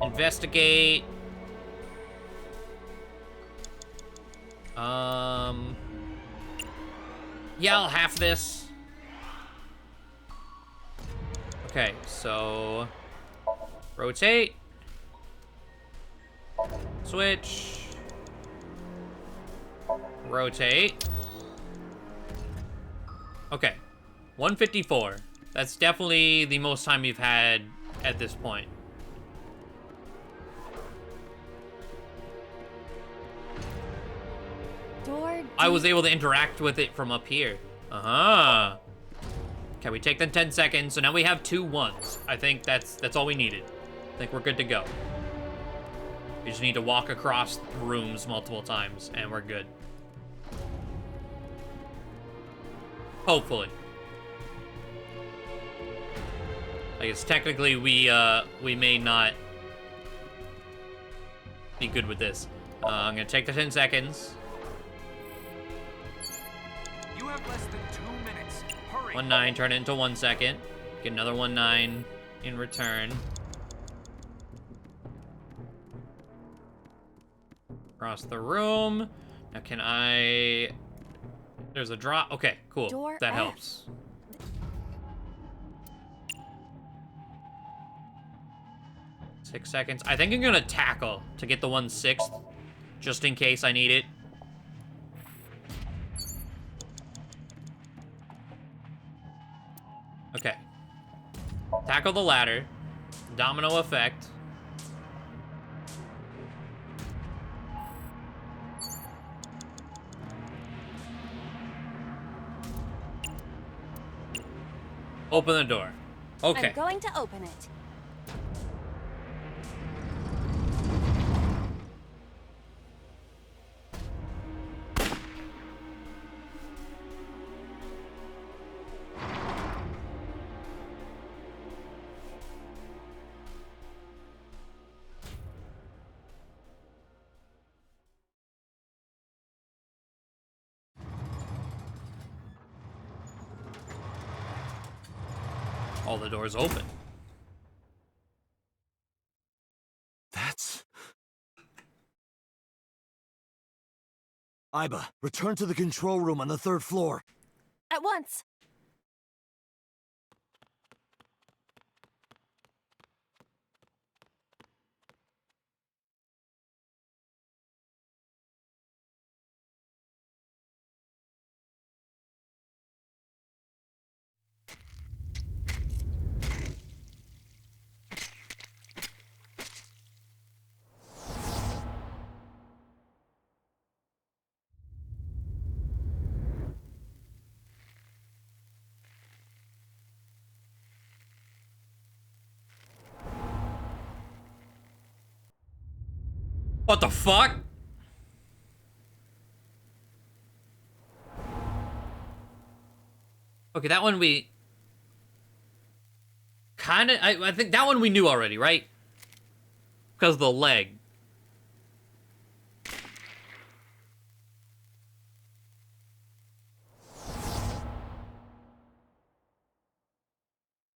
Investigate. Yeah, I'll half this. Okay, so rotate. Switch. Rotate. Okay. 154. That's definitely the most time we've had at this point. Door D. I was able to interact with it from up here. Uh-huh. Okay, we take the 10 seconds, so now we have 2 1s. I think that's all we needed. I think we're good to go. We just need to walk across rooms multiple times, and we're good. Hopefully. I guess technically we may not be good with this. I'm gonna take the 10 seconds. You have less than 2 minutes. Hurry. 1-9, turn it into 1 second. Get another 1-9 in return. Across the room. Now can I... There's a drop. Okay, cool. Door that F. helps. 6 seconds. I think I'm gonna tackle to get the 1/6, just in case I need it. Okay. Tackle the ladder. Domino effect. Open the door. Okay. I'm going to open it. All the doors open. That's... Iba, return to the control room on the 3rd floor. At once. What the fuck? Okay, that one we... Kinda... I think that one we knew already, right? Because of the leg.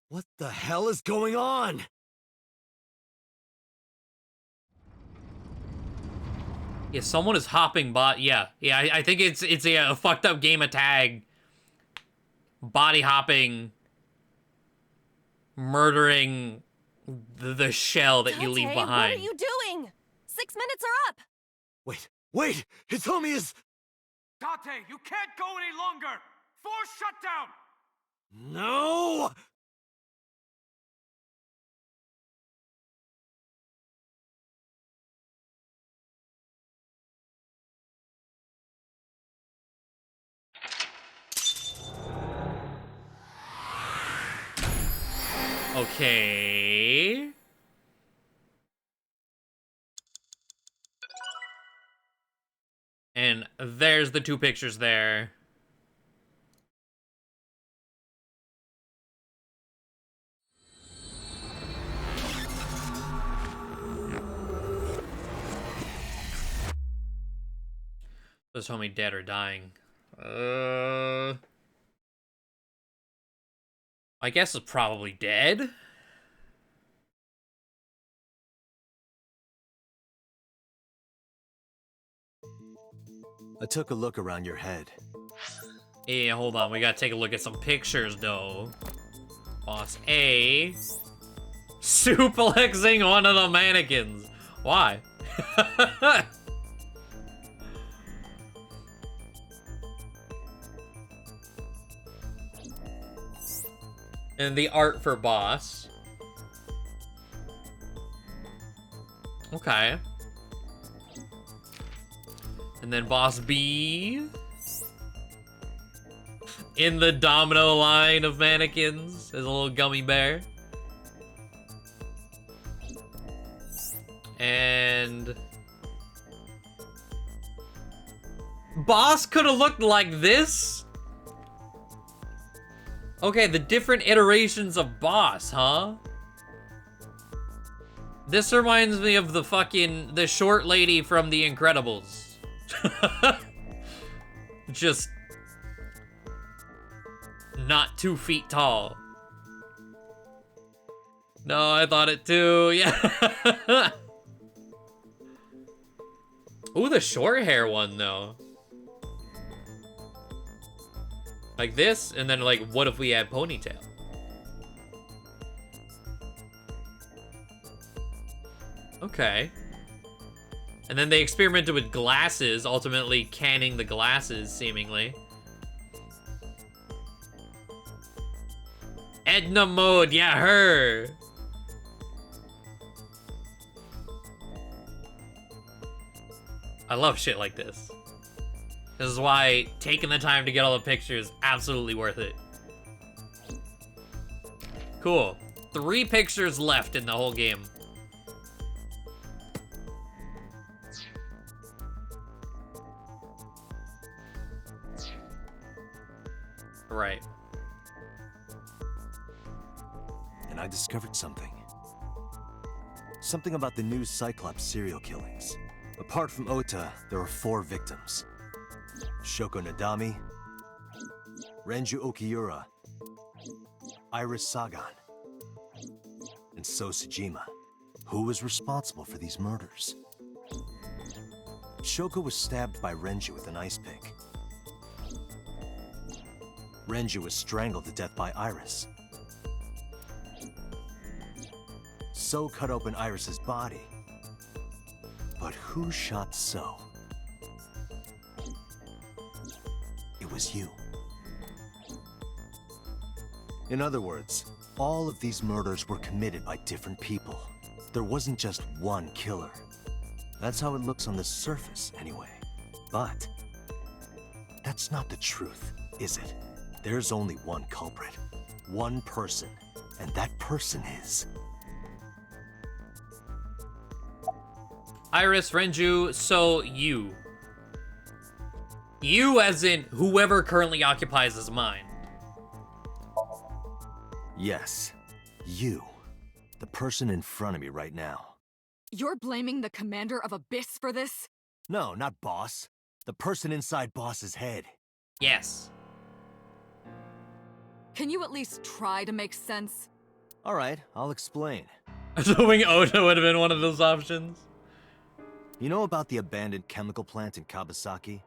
What the hell is going on? Yeah, someone is hopping bot. Yeah, I think it's a fucked up game of tag. Body hopping, murdering the shell that you leave Dante, behind. what are you doing? 6 minutes are up. Wait! Hitomi is... Dante, you can't go any longer! Force shutdown! No! Okay. And there's the 2 pictures there. Just tell me dead or dying. I guess it's probably dead. I took a look around your head. Yeah, hold on. We gotta take a look at some pictures, though. Boss A. Suplexing one of the mannequins. Why? And the art for boss. Okay. And then boss B. In the domino line of mannequins is a little gummy bear. And... boss could have looked like this? Okay, the different iterations of boss, huh? This reminds me of the short lady from The Incredibles. Just not 2 feet tall. No, I thought it too, yeah. Ooh, the short hair one though. Like this, and then like, what if we had ponytail? Okay. And then they experimented with glasses, ultimately canning the glasses, seemingly. Edna Mode, yeah, her. I love shit like this. This is why taking the time to get all the pictures, absolutely worth it. Cool. 3 pictures left in the whole game. Right. And I discovered something. Something about the new Cyclops serial killings. Apart from Ota, there are 4 victims. Shoko Nadami, Renju Okiura, Iris Sagan, and So Tsujima. Who was responsible for these murders? Shoko was stabbed by Renju with an ice pick. Renju was strangled to death by Iris. So cut open Iris's body. But who shot So? It was you. In other words, all of these murders were committed by different people. There wasn't just one killer. That's how it looks on the surface, anyway. But that's not the truth, is it? There's only one culprit, one person, and that person is... Iris, Renju, So, you. You as in whoever currently occupies his mind. Yes, you. The person in front of me right now. You're blaming the commander of Abyss for this? No, not Boss. The person inside Boss's head. Yes. Can you at least try to make sense? All right, I'll explain. I was hoping Oda would have been one of those options. You know about the abandoned chemical plant in Kawasaki?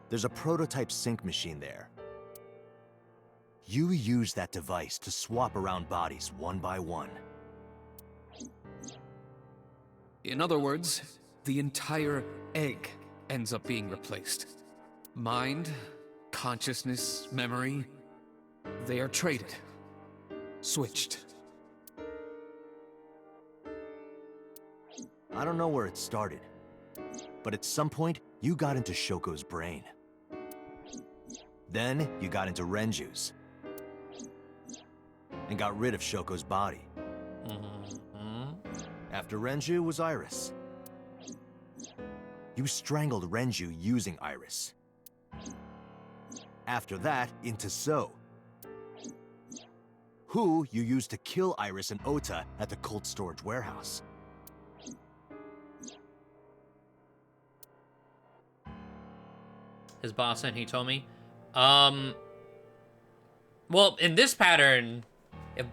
There's a prototype sync machine there. You use that device to swap around bodies one by one. In other words, the entire egg ends up being replaced. Mind, consciousness, memory, they are traded. Switched. I don't know where it started, but at some point, you got into Shoko's brain. Then, you got into Renju's. And got rid of Shoko's body. After Renju was Iris. You strangled Renju using Iris. After that, into So. Who you used to kill Iris and Ota at the cold storage warehouse. His boss and he told me. Well, in this pattern, if...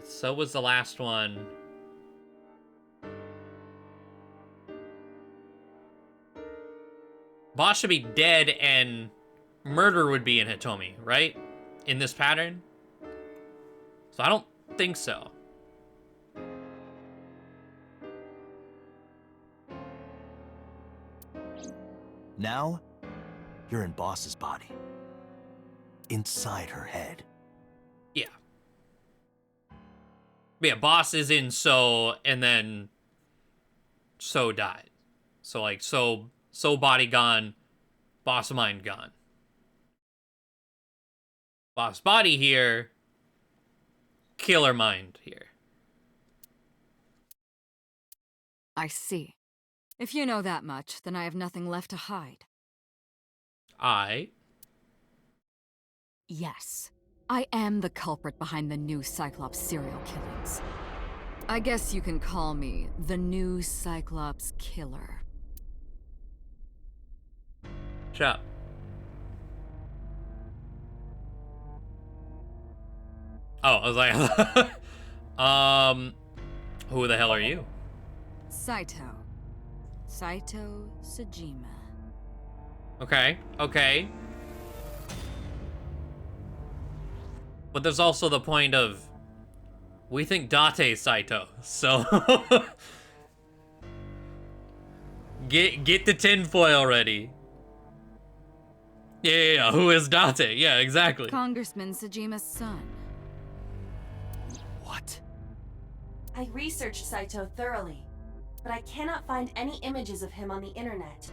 So was the last one. Boss should be dead and murder would be in Hitomi, right? In this pattern? So I don't think so. Now, you're in Boss's body. Inside her head. Yeah. Yeah, Boss is in So, and then So died. So like So body gone, Boss mind gone. Boss body here, killer mind here. I see. If you know that much, then I have nothing left to hide. Yes. I am the culprit behind the new Cyclops serial killings. I guess you can call me the new Cyclops killer. Shut up. Oh, I was like, who the hell are you? Saito Tsujima. Okay, okay. But there's also the point of, we think Date's Saito, so get the tinfoil ready. Yeah, who is Date? Yeah, exactly. Congressman Sejima's son. What? I researched Saito thoroughly, but I cannot find any images of him on the internet.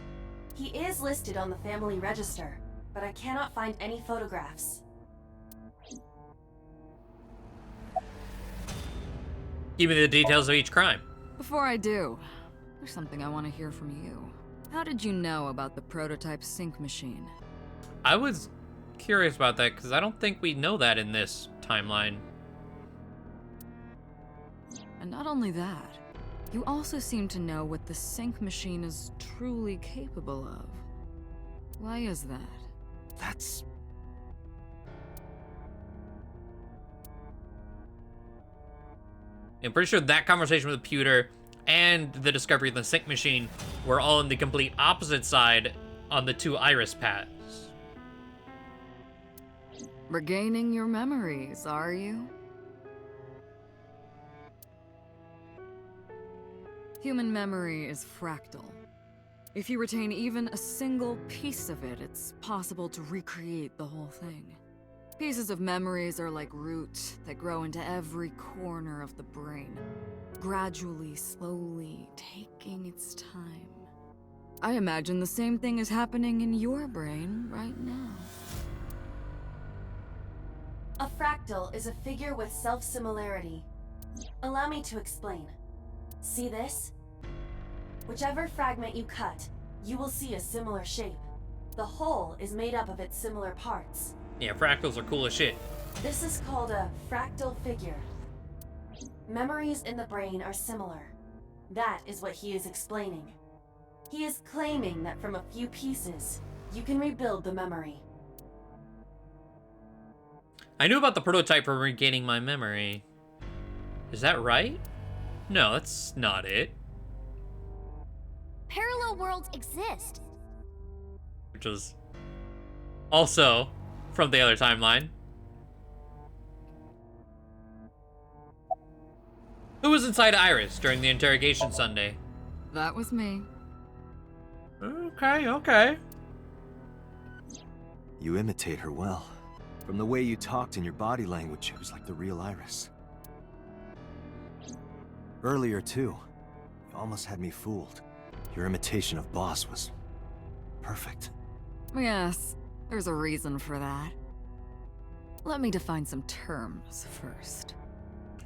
He is listed on the family register, but I cannot find any photographs. Give me the details of each crime. Before I do, there's something I want to hear from you. How did you know about the prototype sync machine? I was curious about that because I don't think we know that in this timeline. And not only that, you also seem to know what the sync machine is truly capable of. Why is that? That's... I'm pretty sure that conversation with the pewter and the discovery of the sync machine were all on the complete opposite side on the two iris paths. Regaining your memories, are you? Human memory is fractal. If you retain even a single piece of it, it's possible to recreate the whole thing. Pieces of memories are like roots that grow into every corner of the brain, gradually, slowly, taking its time. I imagine the same thing is happening in your brain right now. A fractal is a figure with self-similarity. Allow me to explain. See this? Whichever fragment you cut, you will see a similar shape. The whole is made up of its similar parts. Yeah, fractals are cool as shit. This is called a fractal figure. Memories in the brain are similar. That is what he is explaining. He is claiming that from a few pieces, you can rebuild the memory. I knew about the prototype for regaining my memory. Is that right? No, that's not it. Parallel worlds exist. Which was also from the other timeline. Who was inside Iris during the interrogation Sunday? That was me. Okay, okay. You imitate her well. From the way you talked and your body language, it was like the real Iris. Earlier, too, you almost had me fooled. Your imitation of Boss was perfect. Yes, there's a reason for that. Let me define some terms first.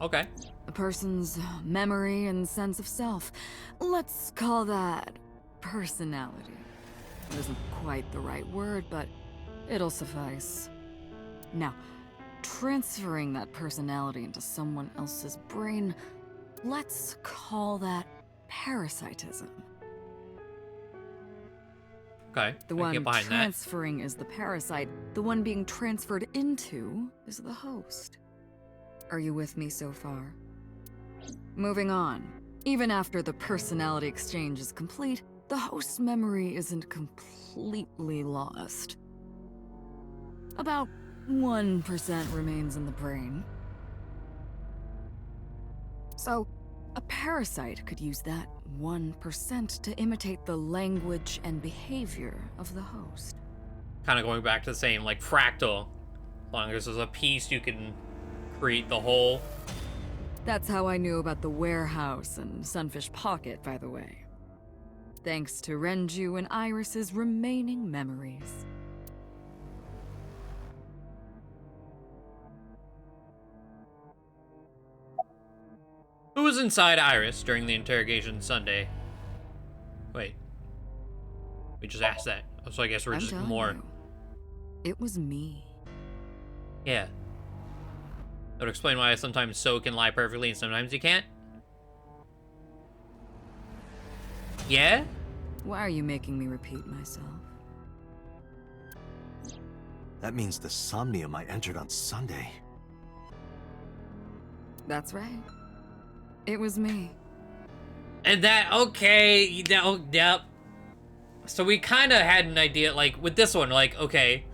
Okay. A person's memory and sense of self. Let's call that personality. It isn't quite the right word, but it'll suffice. Now, transferring that personality into someone else's brain, let's call that parasitism. Okay, The I can one get behind that. transferring is the parasite. The one being transferred into is the host. Are you with me so far? Moving on. Even after the personality exchange is complete, the host's memory isn't completely lost. About 1% remains in the brain. So, a parasite could use that 1% to imitate the language and behavior of the host. Kind of going back to the same, like, fractal. As long as there's a piece, you can create the whole. That's how I knew about the warehouse and Sunfish Pocket, by the way. Thanks to Renju and Iris's remaining memories. Who was inside Iris during the interrogation Sunday? Wait. We just asked that. So I guess we're I'm just telling more. you, it was me. Yeah. That would explain why sometimes So can lie perfectly and sometimes you can't. Yeah? Why are you making me repeat myself? That means the Somnium I entered on Sunday. That's right. It was me. And that, okay, yep. So we kind of had an idea, like, with this one, like, okay,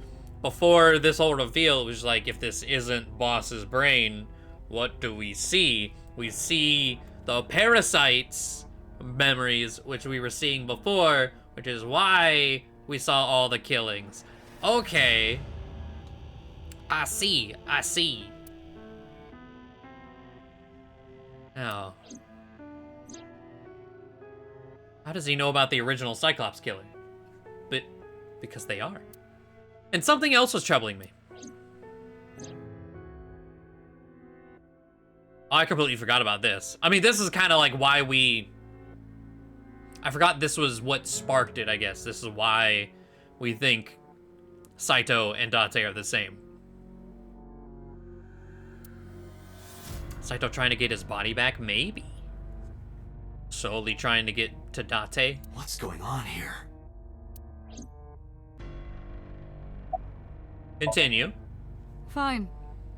before this whole reveal, it was like, if this isn't Boss's brain, what do we see? We see the parasites memories, which we were seeing before, which is why we saw all the killings. Okay. I see. Now, how does he know about the original Cyclops killer? But because they are. And something else was troubling me. Oh, I completely forgot about this. I mean, this is kind of like why I forgot this was what sparked it, I guess. This is why we think Saito and Date are the same. Saito trying to get his body back? Maybe. Solely trying to get to Date? What's going on here? Continue. Fine.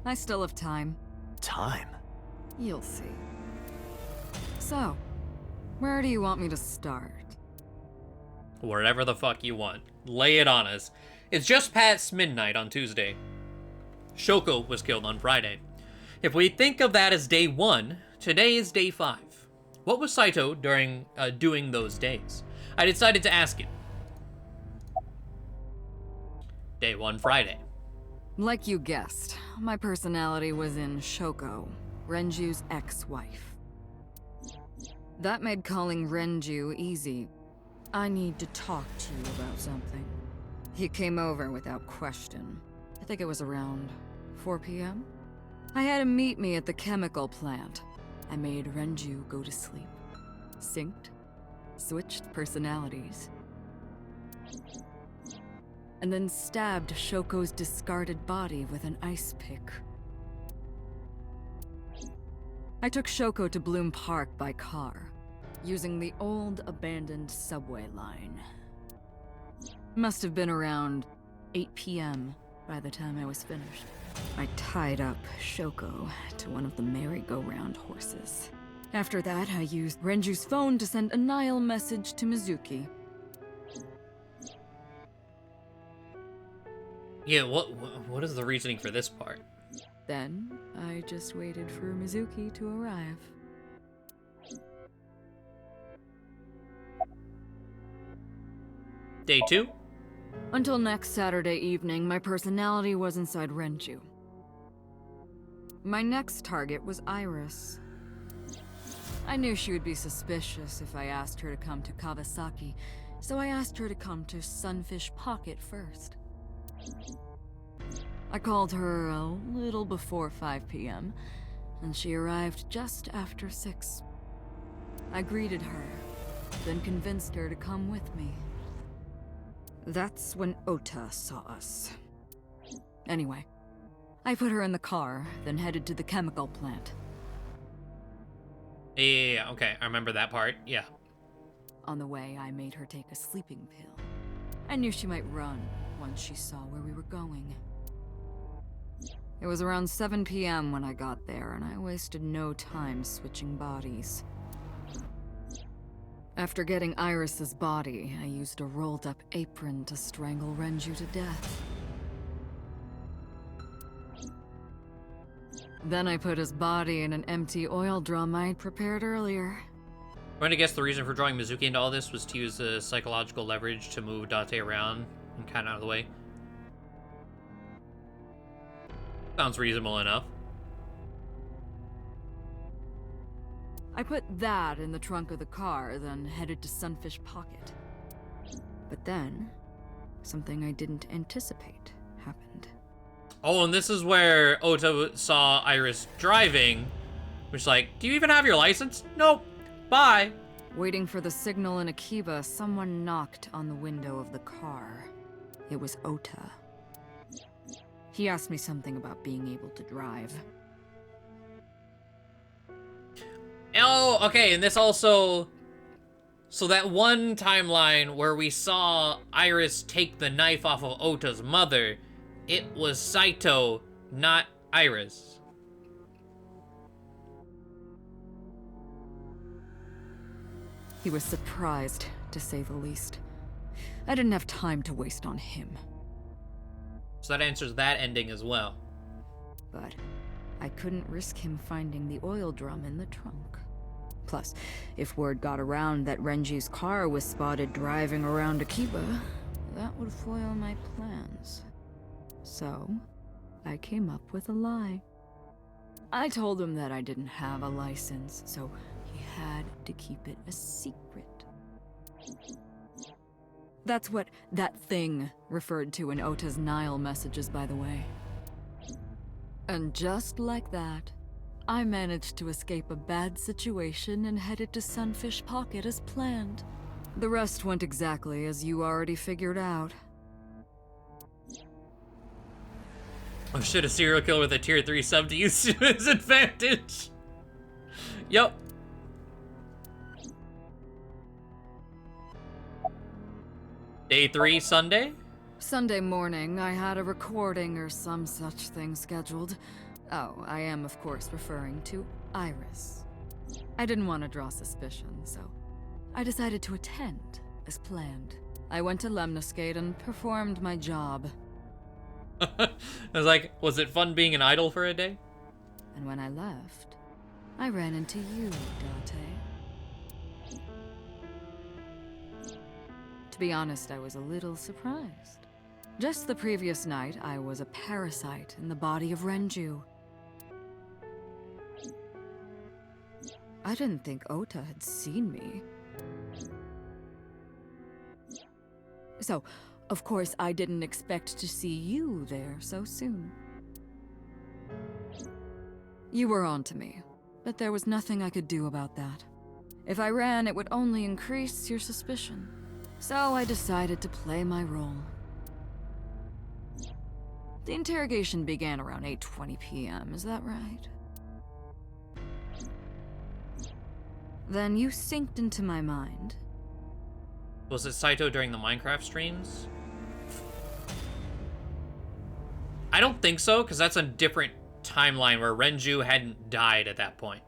I still have time. Time? You'll see. So, where do you want me to start? Wherever the fuck you want. Lay it on us. It's just past midnight on Tuesday. Shoko was killed on Friday. If we think of that as day 1, today is day 5. What was Saito doing those days? I decided to ask him. Day 1, Friday. Like you guessed, my personality was in Shoko, Renju's ex-wife. That made calling Renju easy. I need to talk to you about something. He came over without question. I think it was around 4 p.m. I had him meet me at the chemical plant. I made Renju go to sleep. Synced. Switched personalities. And then stabbed Shoko's discarded body with an ice pick. I took Shoko to Bloom Park by car, using the old abandoned subway line. Must have been around 8 p.m. by the time I was finished. I tied up Shoko to one of the merry-go-round horses. After that, I used Renju's phone to send a Nile message to Mizuki. Yeah, what is the reasoning for this part? Then, I just waited for Mizuki to arrive. Day 2? Until next Saturday evening, my personality was inside Renju. My next target was Iris. I knew she would be suspicious if I asked her to come to Kawasaki, so I asked her to come to Sunfish Pocket first. I called her a little before 5 p.m., and she arrived just after 6. I greeted her, then convinced her to come with me. That's when Ota saw us. Anyway, I put her in the car, then headed to the chemical plant. Yeah, okay, I remember that part, yeah. On the way, I made her take a sleeping pill. I knew she might run once she saw where we were going. It was around 7 p.m. when I got there, and I wasted no time switching bodies. After getting Iris's body, I used a rolled-up apron to strangle Renju to death. Then I put his body in an empty oil drum I'd prepared earlier. I'm going to guess the reason for drawing Mizuki into all this was to use the psychological leverage to move Date around and kind of out of the way. Sounds reasonable enough. I put that in the trunk of the car, then headed to Sunfish Pocket. But then, something I didn't anticipate happened. Oh, and this is where Ota saw Iris driving, which like, do you even have your license? Nope. Bye. Waiting for the signal in Akiba, someone knocked on the window of the car. It was Ota. He asked me something about being able to drive. Oh, okay, and this also... So that one timeline where we saw Iris take the knife off of Ota's mother, it was Saito, not Iris. He was surprised, to say the least. I didn't have time to waste on him. So that answers that ending as well. But I couldn't risk him finding the oil drum in the trunk. Plus, if word got around that Renji's car was spotted driving around Akiba, that would foil my plans. So, I came up with a lie. I told him that I didn't have a license, so he had to keep it a secret. That's what that thing referred to in Ota's Nile messages, by the way. And just like that, I managed to escape a bad situation and headed to Sunfish Pocket as planned. The rest went exactly as you already figured out. Oh shit, a serial killer with a tier 3 sub to use to his advantage. Yup. Day 3, Sunday? Sunday morning, I had a recording or some such thing scheduled. Oh, I am of course referring to Iris. I didn't want to draw suspicion, so I decided to attend, as planned. I went to Lemniscate and performed my job. I was like, was it fun being an idol for a day? And when I left, I ran into you, Date. To be honest, I was a little surprised. Just the previous night, I was a parasite in the body of Renju. I didn't think Ota had seen me. So, of course, I didn't expect to see you there so soon. You were onto me, but there was nothing I could do about that. If I ran, it would only increase your suspicion. So I decided to play my role. The interrogation began around 8:20 p.m., is that right? Then you synced into my mind. Was it Saito during the Minecraft streams? I don't think so, because that's a different timeline where Renju hadn't died at that point.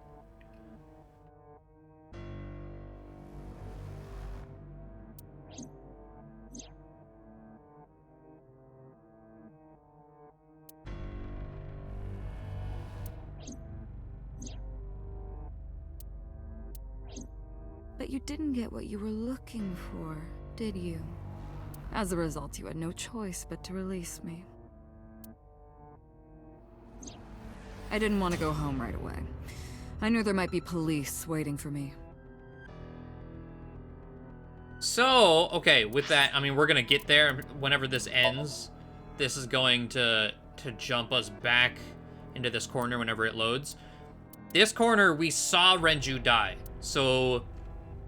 But you didn't get what you were looking for, did you? As a result, you had no choice but to release me. I didn't want to go home right away. I knew there might be police waiting for me. So, okay, with that, I mean, we're gonna get there whenever this ends. This is going to jump us back into this corner whenever it loads. This corner, we saw Renju die. So,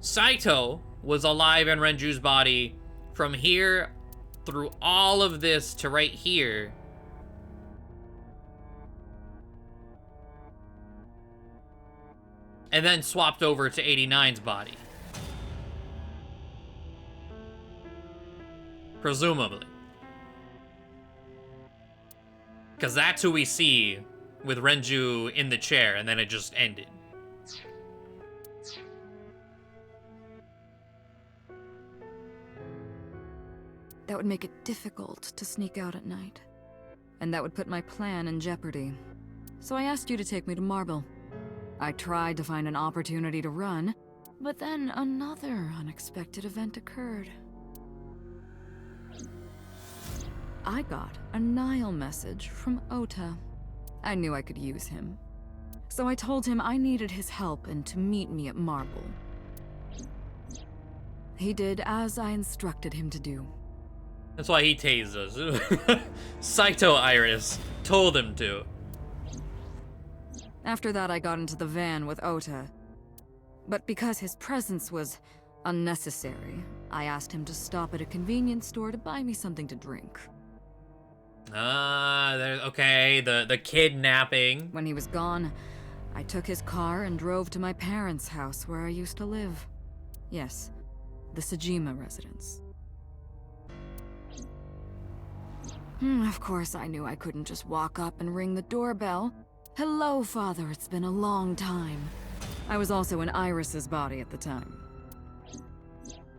Saito was alive in Renju's body from here through all of this to right here. And then swapped over to 89's body. Presumably. Because that's who we see with Renju in the chair, and then it just ended. That would make it difficult to sneak out at night. And that would put my plan in jeopardy. So I asked you to take me to Marble. I tried to find an opportunity to run, but then another unexpected event occurred. I got a Nile message from Ota. I knew I could use him. So I told him I needed his help and to meet me at Marble. He did as I instructed him to do. That's why he tased us. Saito Iris told him to. After that, I got into the van with Ota. But because his presence was unnecessary, I asked him to stop at a convenience store to buy me something to drink. Okay, the kidnapping. When he was gone, I took his car and drove to my parents' house where I used to live. Yes, the Sajima residence. Of course, I knew I couldn't just walk up and ring the doorbell. Hello, Father, it's been a long time. I was also in Iris's body at the time.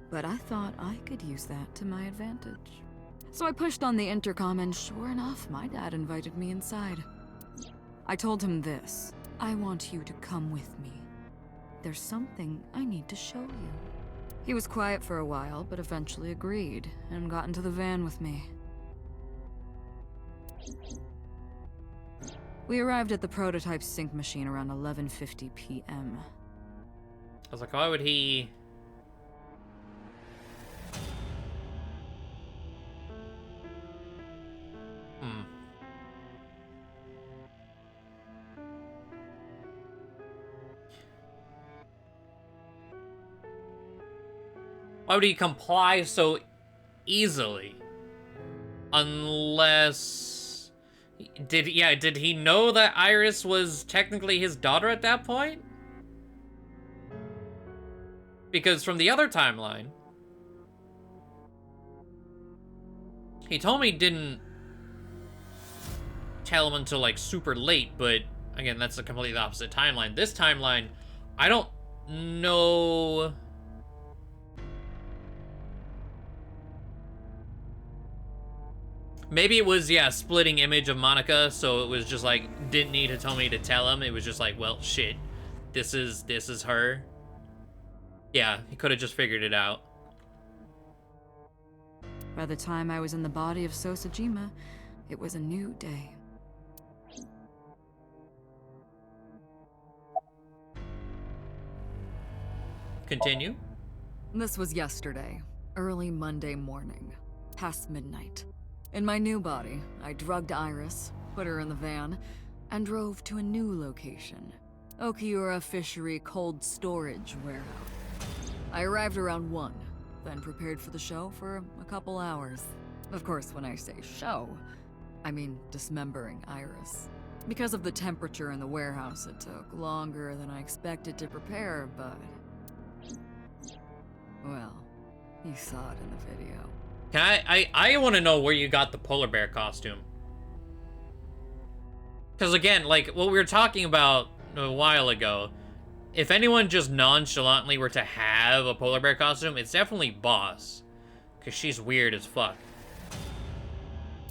but I thought I could use that to my advantage. So I pushed on the intercom, and sure enough, my dad invited me inside. I told him this: I want you to come with me. There's something I need to show you. He was quiet for a while, but eventually agreed and got into the van with me. We arrived at the prototype sync machine around 11:50 p.m. I was like, why would he... Why would he comply so easily? Unless... Did he know that Iris was technically his daughter at that point? Because from the other timeline, he told me he didn't tell him until like super late, but again, that's a completely opposite timeline. This timeline, I don't know... Maybe it was, yeah, splitting image of Monica, so it was just like, didn't need Hitomi to tell him. It was just like, well, shit, this is her. Yeah, he could have just figured it out. By the time I was in the body of Sosajima, it was a new day. Continue. This was yesterday, early Monday morning, past midnight. In my new body, I drugged Iris, put her in the van, and drove to a new location, Okiura Fishery Cold Storage Warehouse. I arrived around 1, then prepared for the show for a couple hours. Of course, when I say show, I mean dismembering Iris. Because of the temperature in the warehouse, it took longer than I expected to prepare, but... well, you saw it in the video. Can I want to know where you got the polar bear costume. Because again, like what we were talking about a while ago, if anyone just nonchalantly were to have a polar bear costume, it's definitely Boss. Because she's weird as fuck.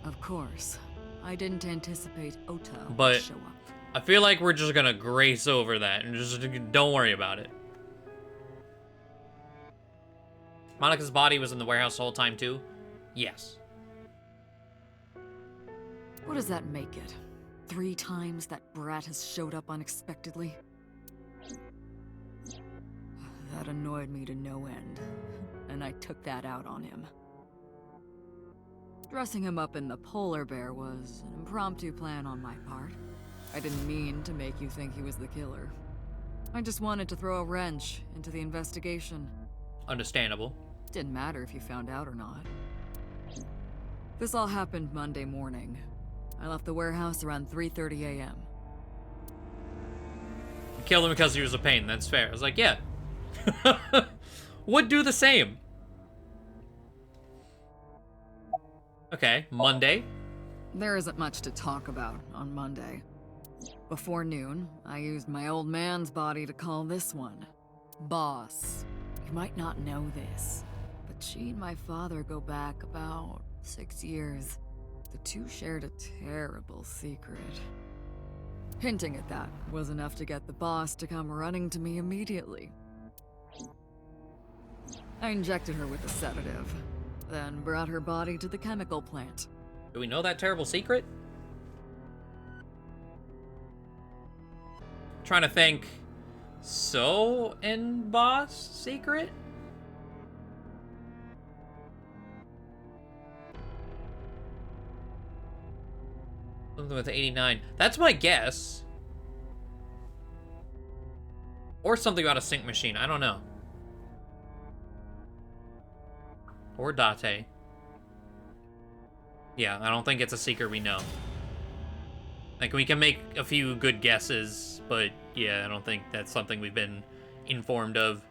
Of course. I didn't anticipate Ota But would show up. I feel like we're just gonna grace over that and just don't worry about it. Monica's body was in the warehouse the whole time too? Yes. What does that make it? 3 times that brat has showed up unexpectedly? That annoyed me to no end, and I took that out on him. Dressing him up in the polar bear was an impromptu plan on my part. I didn't mean to make you think he was the killer. I just wanted to throw a wrench into the investigation. Understandable. Didn't matter if you found out or not. This all happened Monday morning. I left the warehouse around 3:30 a.m. Killed him because he was a pain, that's fair. I was like, yeah. Would do the same. Okay, Monday. There isn't much to talk about on Monday. Before noon, I used my old man's body to call this one Boss. You might not know this, but she and my father go back about 6 years. The two shared a terrible secret. Hinting at that was enough to get the boss to come running to me immediately. I injected her with a sedative, then brought her body to the chemical plant. Do we know that terrible secret? Trying to think. So, and Boss secret? Something with 89. That's my guess. Or something about a sync machine. I don't know. Or Date. Yeah, I don't think it's a secret we know. Like, we can make a few good guesses, but yeah, I don't think that's something we've been informed of.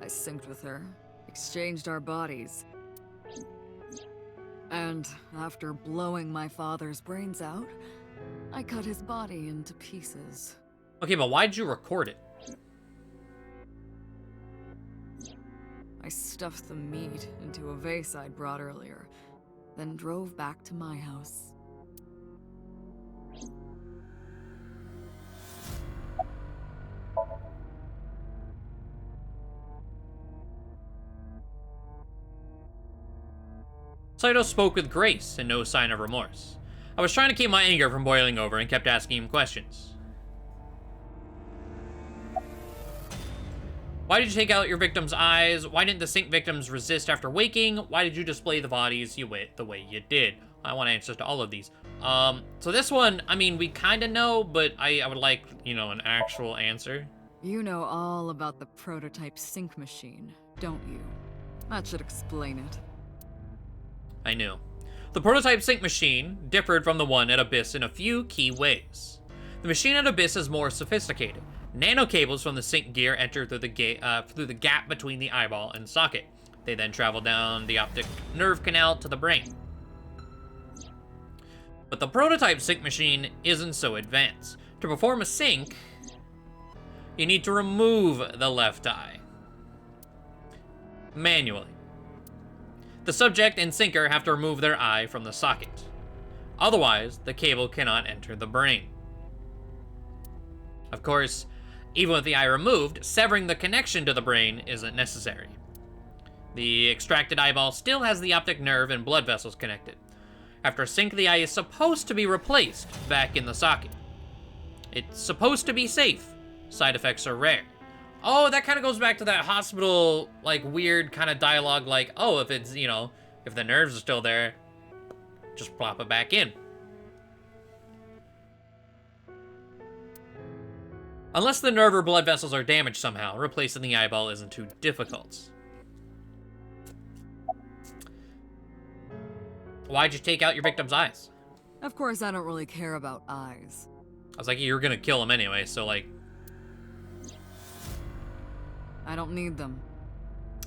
I synced with her, exchanged our bodies. And after blowing my father's brains out, I cut his body into pieces. Okay, but why'd you record it? I stuffed the meat into a vase I'd brought earlier, then drove back to my house. Saito spoke with grace and no sign of remorse. I was trying to keep my anger from boiling over and kept asking him questions. Why did you take out your victims' eyes? Why didn't the sink victims resist after waking? Why did you display the bodies the way you did? I want answers to all of these. So this one, I mean, we kind of know, but I would like, you know, an actual answer. You know all about the prototype sink machine, don't you? That should explain it. I knew. The prototype sink machine differed from the one at Abyss in a few key ways. The machine at Abyss is more sophisticated. Nano cables from the sink gear enter through the gap between the eyeball and socket. They then travel down the optic nerve canal to the brain. But the prototype sink machine isn't so advanced. To perform a sink, you need to remove the left eye manually. The subject and sinker have to remove their eye from the socket. Otherwise, the cable cannot enter the brain. Of course, even with the eye removed, severing the connection to the brain isn't necessary. The extracted eyeball still has the optic nerve and blood vessels connected. After a sink, the eye is supposed to be replaced back in the socket. It's supposed to be safe. Side effects are rare. Oh, that kind of goes back to that hospital, like, weird kind of dialogue, like, oh, if it's, you know, if the nerves are still there, just plop it back in. Unless the nerve or blood vessels are damaged somehow, replacing the eyeball isn't too difficult. Why'd you take out your victim's eyes? Of course, I don't really care about eyes. I was like, you were gonna kill him anyway, so, like... I don't need them.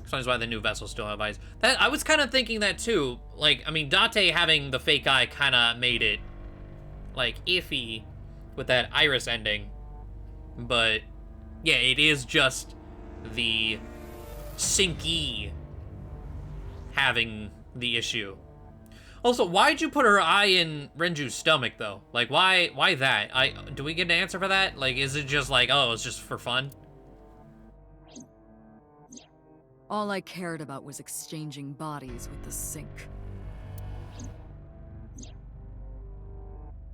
Explains why the new vessels still have eyes. That I was kind of thinking that too. Like, I mean, Date having the fake eye kind of made it, like, iffy with that iris ending. But, yeah, it is just the Sinky having the issue. Also, why'd you put her eye in Renju's stomach, though? Like, why that? Do we get an answer for that? Like, is it just like, oh, it's just for fun? All I cared about was exchanging bodies with the sink.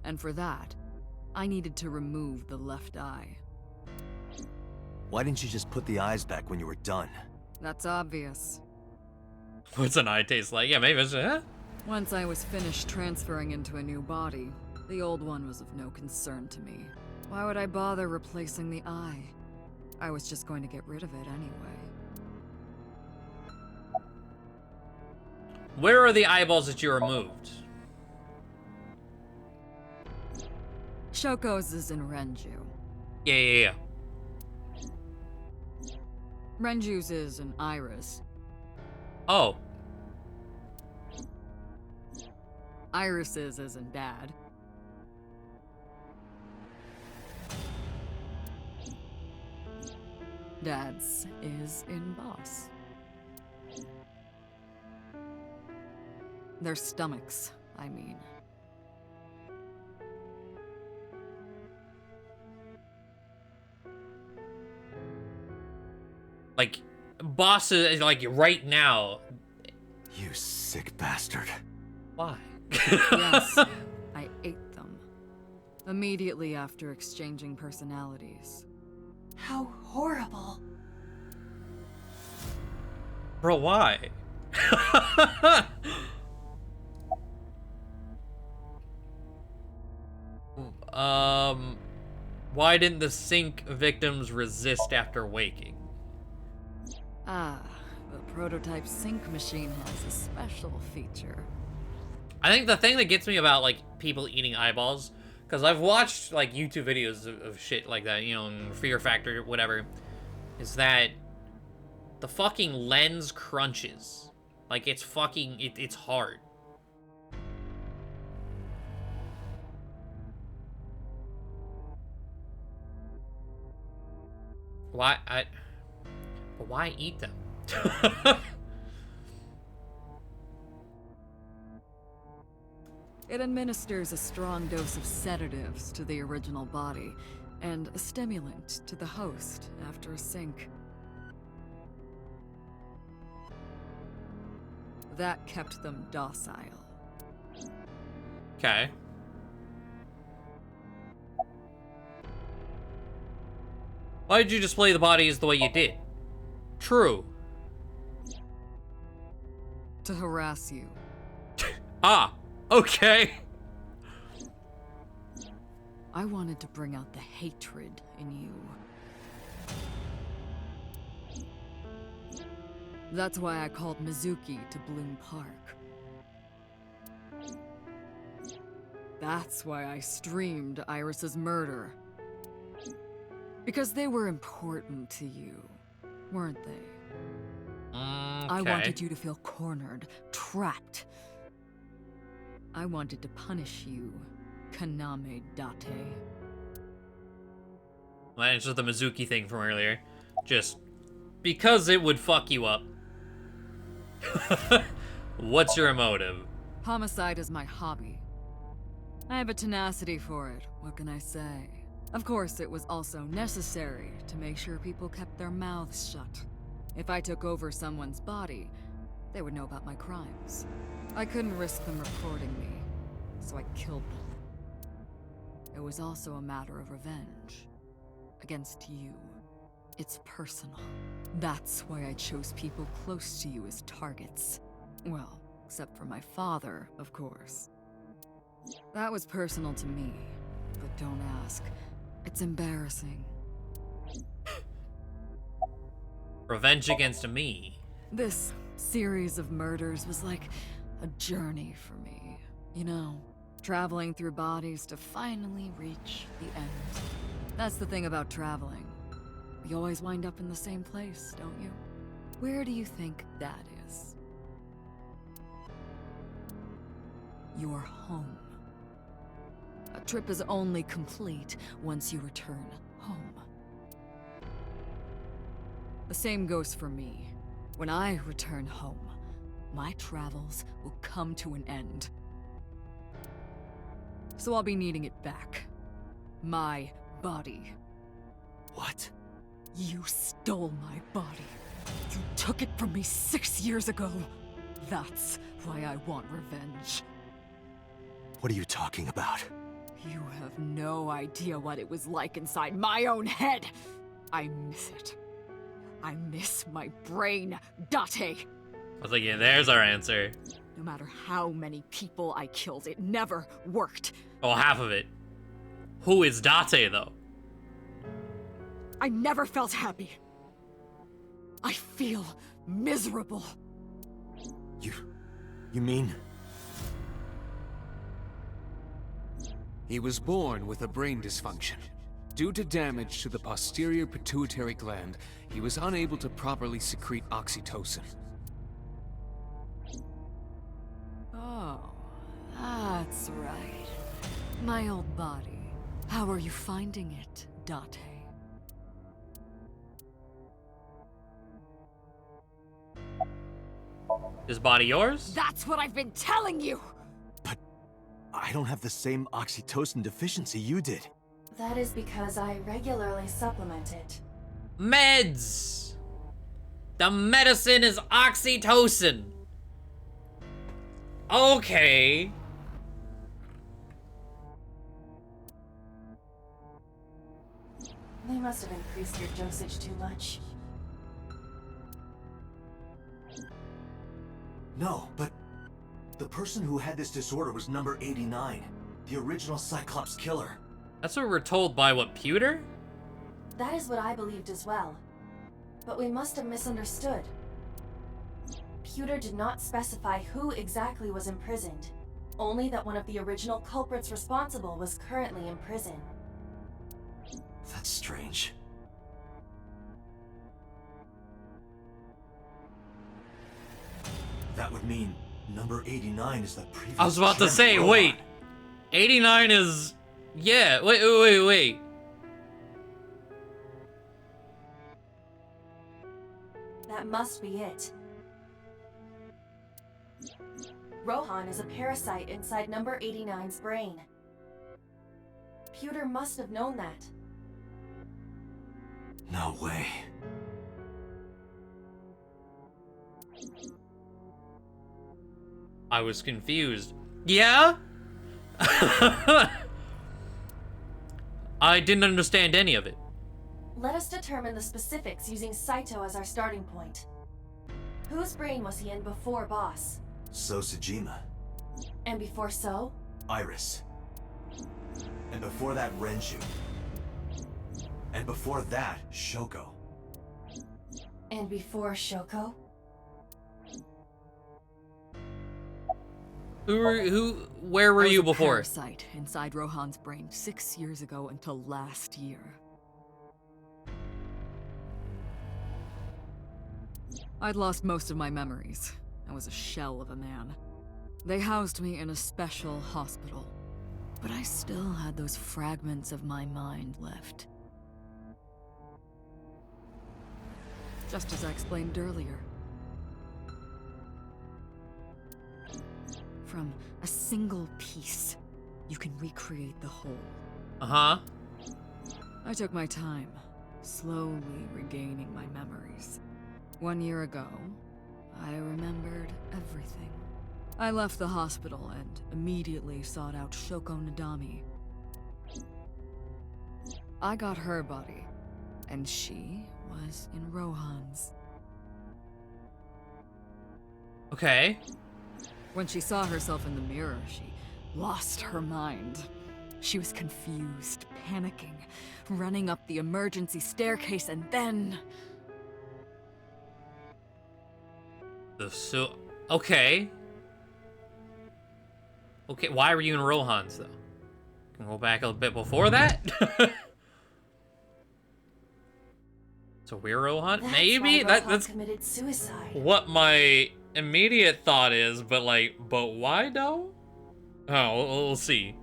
And for that, I needed to remove the left eye. Why didn't you just put the eyes back when you were done? That's obvious. What's an eye taste like? Yeah, maybe it's, Once I was finished transferring into a new body, the old one was of no concern to me. Why would I bother replacing the eye? I was just going to get rid of it anyway. Where are the eyeballs that you removed? Shoko's is in Renju. Yeah. Renju's is in Iris. Oh. Iris's is in Dad. Dad's is in Boss. Their stomachs, I mean. Like, Boss is, like, right now. You sick bastard. Why? Yes, I ate them. Immediately after exchanging personalities. How horrible. Bro, why? Why didn't the sink victims resist after waking? Ah, the prototype sink machine has a special feature. I think the thing that gets me about, like, people eating eyeballs, because I've watched, like, YouTube videos of shit like that, you know, and Fear Factor, whatever, is that the fucking lens crunches. Like, it's fucking, it's hard. But why eat them? It administers a strong dose of sedatives to the original body, and a stimulant to the host after a sync. That kept them docile. Okay. Why did you display the bodies the way you did? True. To harass you. Ah, okay. I wanted to bring out the hatred in you. That's why I called Mizuki to Bloom Park. That's why I streamed Iris's murder. Because they were important to you, weren't they? I wanted you to feel cornered, trapped. I wanted to punish you, Kaname Date. Well, it's just the Mizuki thing from earlier. Just because it would fuck you up. What's your motive? Homicide is my hobby. I have a tenacity for it, what can I say? Of course, it was also necessary to make sure people kept their mouths shut. If I took over someone's body, they would know about my crimes. I couldn't risk them reporting me, so I killed them. It was also a matter of revenge. Against you. It's personal. That's why I chose people close to you as targets. Well, except for my father, of course. That was personal to me, but don't ask. It's embarrassing. Revenge against me. This series of murders was like a journey for me. You know, traveling through bodies to finally reach the end. That's the thing about traveling. You always wind up in the same place, don't you? Where do you think that is? Your home. A trip is only complete once you return home. The same goes for me. When I return home, my travels will come to an end. So I'll be needing it back. My body. What? You stole my body. You took it from me 6 years ago. That's why I want revenge. What are you talking about? You have no idea what it was like inside my own head. I miss it. I miss my brain, Date. I was like, yeah, there's our answer. No matter how many people I killed, it never worked. Oh, half of it. Who is Date, though? I never felt happy. I feel miserable. You mean? He was born with a brain dysfunction. Due to damage to the posterior pituitary gland, he was unable to properly secrete oxytocin. Oh, that's right. My old body. How are you finding it, Date? Is body yours? That's what I've been telling you! But I don't have the same oxytocin deficiency you did. That is because I regularly supplement it. Meds! The medicine is oxytocin. Okay. They must have increased your dosage too much. No, but the person who had this disorder was number 89, the original Cyclops killer. That's what we're told by what, Pewter? That is what I believed as well. But we must have misunderstood. Pewter did not specify who exactly was imprisoned, only that one of the original culprits responsible was currently in prison. That's strange. That would mean number 89 is the previous. I was about to Gem say, robot. wait. 89 is... Yeah, wait. That must be it. Rohan is a parasite inside number 89's brain. Pewter must have known that. No way. I was confused. Yeah? I didn't understand any of it. Let us determine the specifics using Saito as our starting point. Whose brain was he in before Boss? So Sejima. And before So? Iris. And before that, Renju. And before that, Shoko. And before Shoko? Where were I was you a before? parasite inside Rohan's brain 6 years ago until last year. I'd lost most of my memories. I was a shell of a man. They housed me in a special hospital, but I still had those fragments of my mind left. Just as I explained earlier. From a single piece, you can recreate the whole. Uh-huh. I took my time, slowly regaining my memories. 1 year ago, I remembered everything. I left the hospital and immediately sought out Shoko Nadami. I got her body, and she was in Rohan's. Okay. When she saw herself in the mirror, she lost her mind. She was confused, panicking, running up the emergency staircase, and then... Okay. Okay, why were you in Rohan's, though? Can we go back a bit before that? So we're Rohan? That's Maybe? why Rohan That's committed suicide. what my immediate thought is, but why though? Oh, we'll see.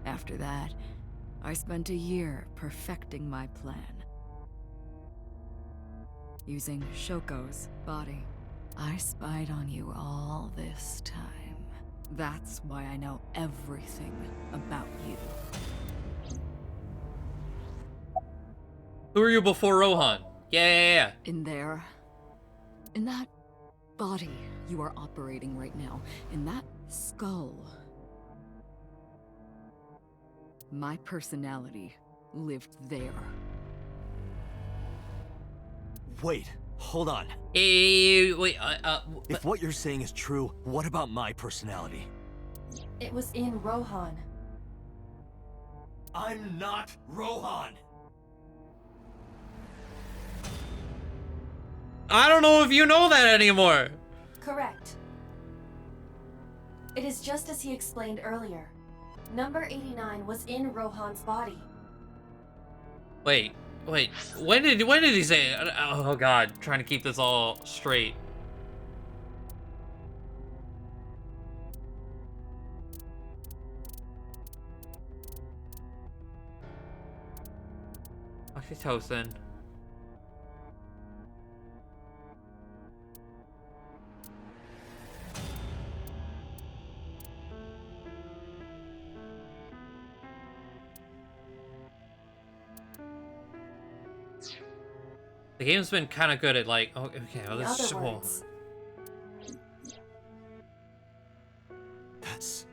After that, I spent a year perfecting my plan. Using Shoko's body. I spied on you all this time. That's why I know everything about you. Who are you before Rohan? Yeah. In there, in that body you are operating right now, in that skull, my personality lived there. Wait, hold on. Wait, If what you're saying is true, what about my personality? It was in Rohan. I'm not Rohan! I don't know if you know that anymore. Correct. It is just as he explained earlier. Number 89 was in Rohan's body. Wait. When did he say it? Oh god, trying to keep this all straight. Oxytocin. The game's been kind of good at In other words, That's...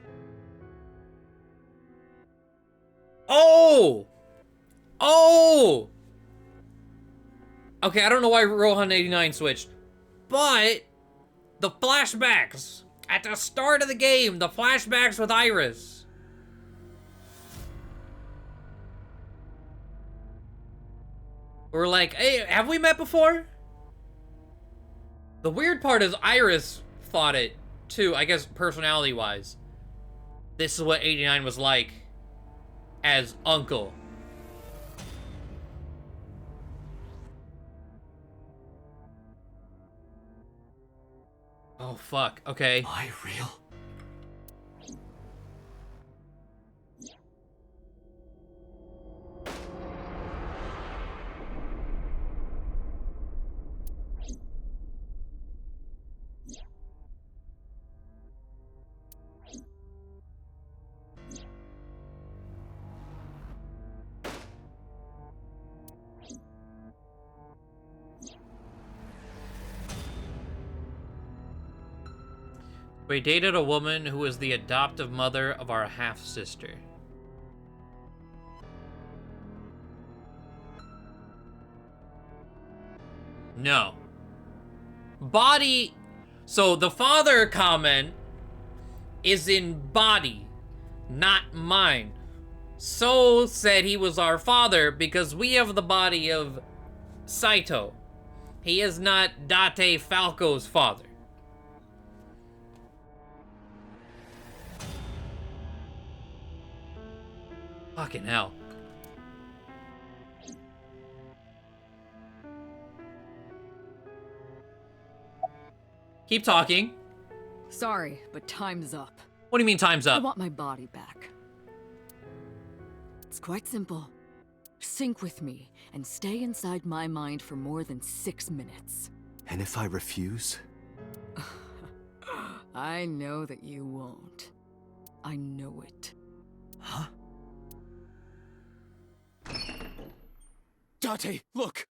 Oh! Okay, I don't know why Rohan 89 switched, but the flashbacks at the start of the game, the flashbacks with Iris. We're like, hey, have we met before? The weird part is Iris thought it too, I guess personality-wise. This is what 89 was like as Uncle. Oh, fuck. Okay. Am I real? We dated a woman who was the adoptive mother of our half-sister. No. Body. So the father comment is in body, not mind. So said he was our father because we have the body of Saito. He is not Date Falco's father. Fucking hell. Keep talking. Sorry, but time's up. What do you mean time's I up? want my body back. It's quite simple. Sync with me and stay inside my mind for more than 6 minutes. And if I refuse? I know that you won't. I know it. Huh? Date, look!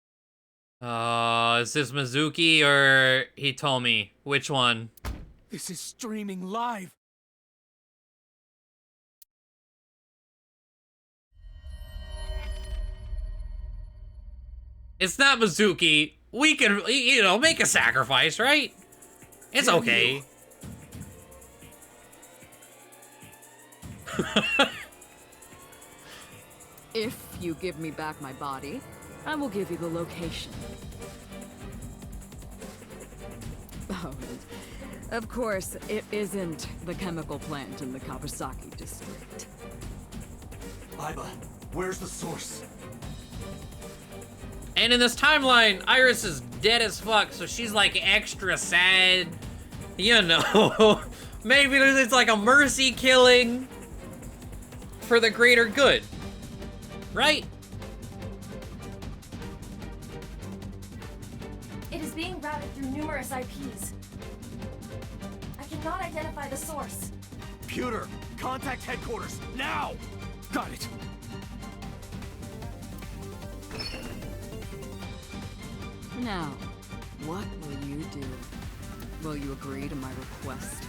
Is this Mizuki or Hitomi? Which one? This is streaming live. It's not Mizuki. We can, you know, make a sacrifice, right? It's okay. If you give me back my body, I will give you the location. Oh, and of course, it isn't the chemical plant in the Kawasaki district. Aiba, where's the source? And in this timeline, Iris is dead as fuck, so she's like extra sad. You know, maybe it's like a mercy killing for the greater good, right? It is being routed through numerous IPs. I cannot identify the source. Computer, contact headquarters, now! Got it. Now, what will you do? Will you agree to my request?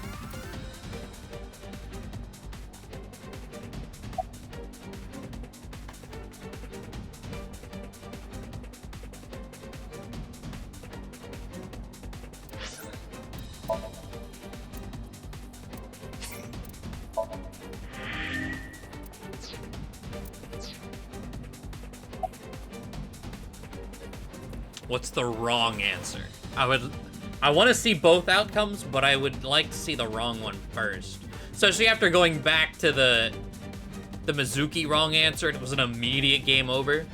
What's the wrong answer? I want to see both outcomes, but I would like to see the wrong one first. Especially after going back to the Mizuki wrong answer, it was an immediate game over.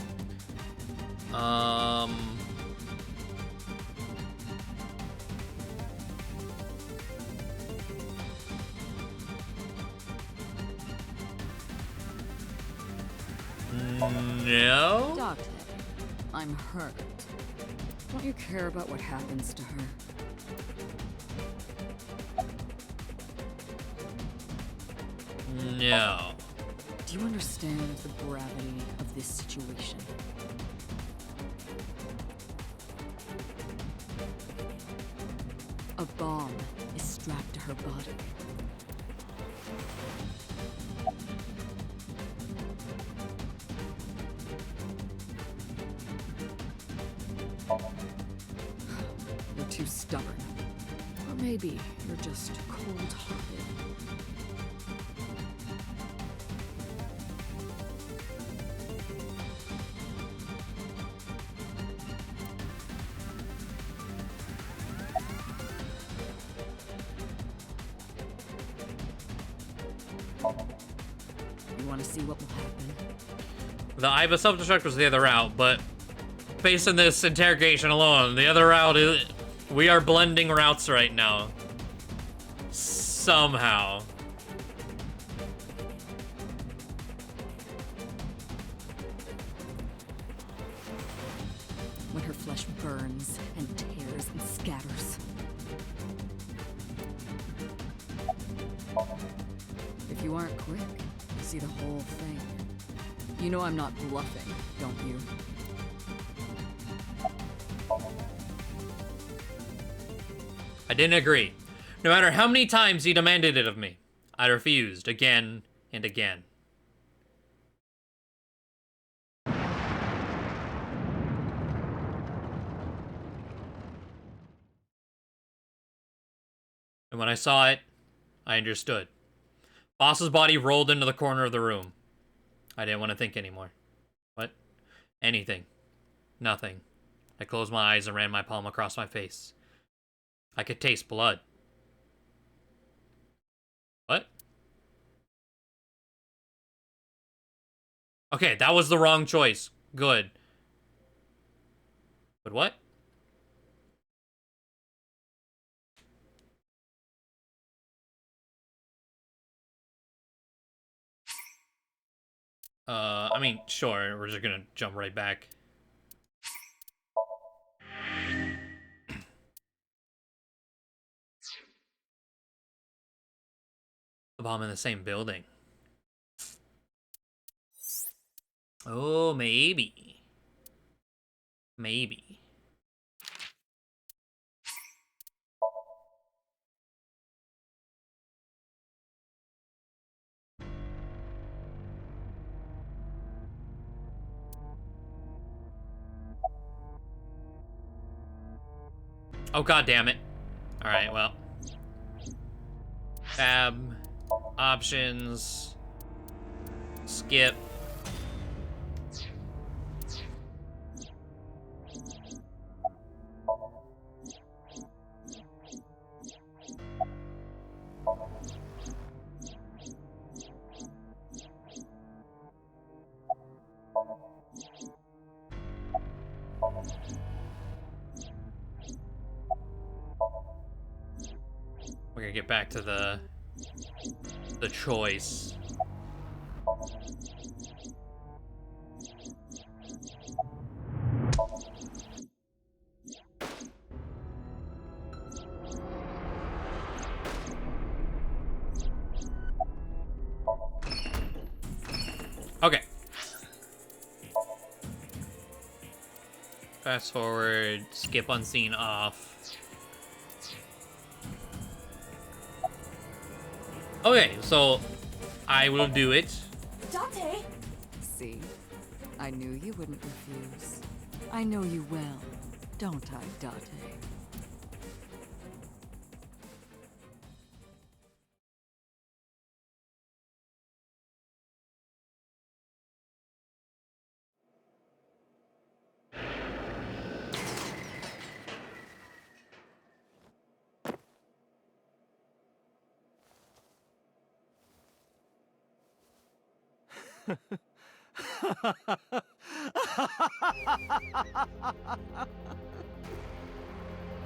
No? Doctor, I'm hurt. Don't you care about what happens to her? No. Do you understand the gravity of this situation? A bomb is strapped to her body. You're too stubborn. Or maybe you're just cold-hearted. You want to see what will happen? The Aiba self-destruct was the other route, but based on this interrogation alone, the other route is... We are blending routes right now. Somehow. When her flesh burns and tears and scatters. If you aren't quick, you see the whole thing. You know I'm not bluffing, don't you? I didn't agree. No matter how many times he demanded it of me, I refused again and again. And when I saw it, I understood. Boss's body rolled into the corner of the room. I didn't want to think anymore. What? Anything. Nothing. I closed my eyes and ran my palm across my face. I could taste blood. What? Okay, that was the wrong choice. Good. But what? I mean, sure, we're just gonna jump right back. The bomb in the same building. Oh, maybe. Maybe. Oh, god damn it. Alright, well. Tab. Options. Skip. We're gonna get back to the choice. Okay. Fast forward, skip unseen off. Okay, so I will do it. Date! See? I knew you wouldn't refuse. I know you well, don't I, Date?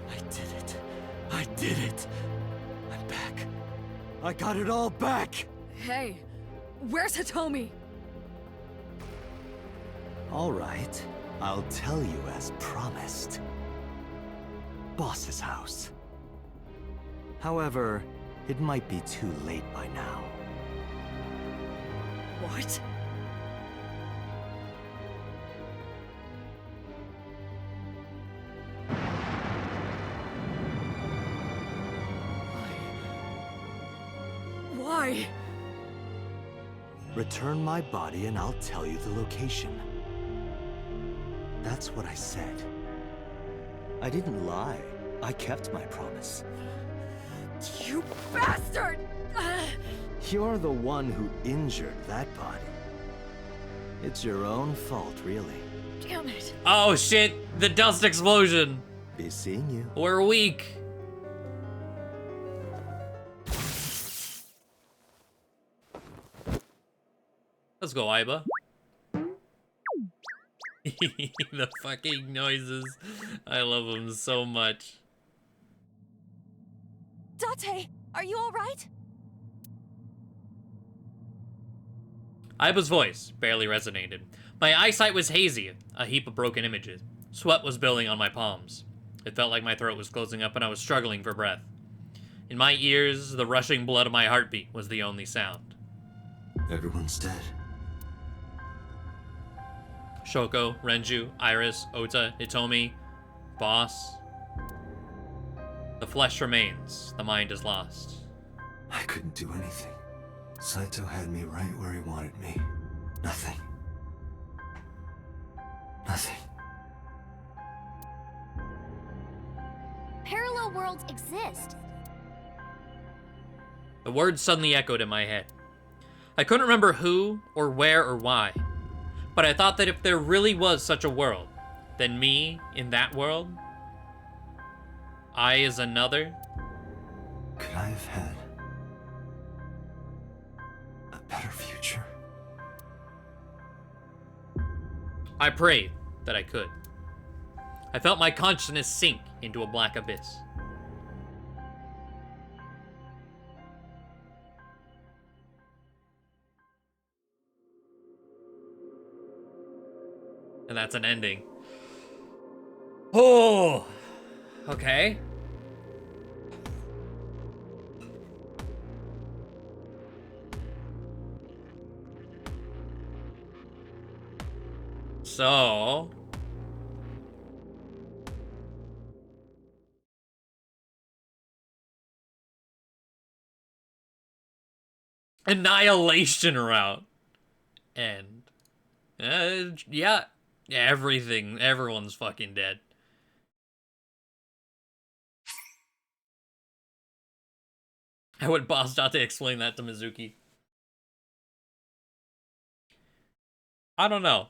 I did it. I did it. I'm back. I got it all back. Hey, where's Hitomi? All right. I'll tell you as promised. Boss's house. However, it might be too late by now. What? Why? Return my body and I'll tell you the location. That's what I said. I didn't lie. I kept my promise. You bastard! You're the one who injured that body. It's your own fault, really. Damn it. Oh shit, the dust explosion. Be seeing you. We're weak. Let's go, Aiba. The fucking noises. I love them so much. Date, are you alright? Aiba's voice barely resonated. My eyesight was hazy, a heap of broken images. Sweat was building on my palms. It felt like my throat was closing up and I was struggling for breath. In my ears, the rushing blood of my heartbeat was the only sound. Everyone's dead. Shoko, Renju, Iris, Ota, Hitomi, Boss. The flesh remains. The mind is lost. I couldn't do anything. Saito had me right where he wanted me. Nothing. Nothing. Parallel worlds exist. The words suddenly echoed in my head. I couldn't remember who, or where, or why. But I thought that if there really was such a world, then me, in that world, I as another. Could I have had a better future? I prayed that I could. I felt my consciousness sink into a black abyss. And that's an ending. Oh, okay. So, annihilation route. And, yeah, everything, everyone's fucking dead. I would boss out to explain that to Mizuki. I don't know.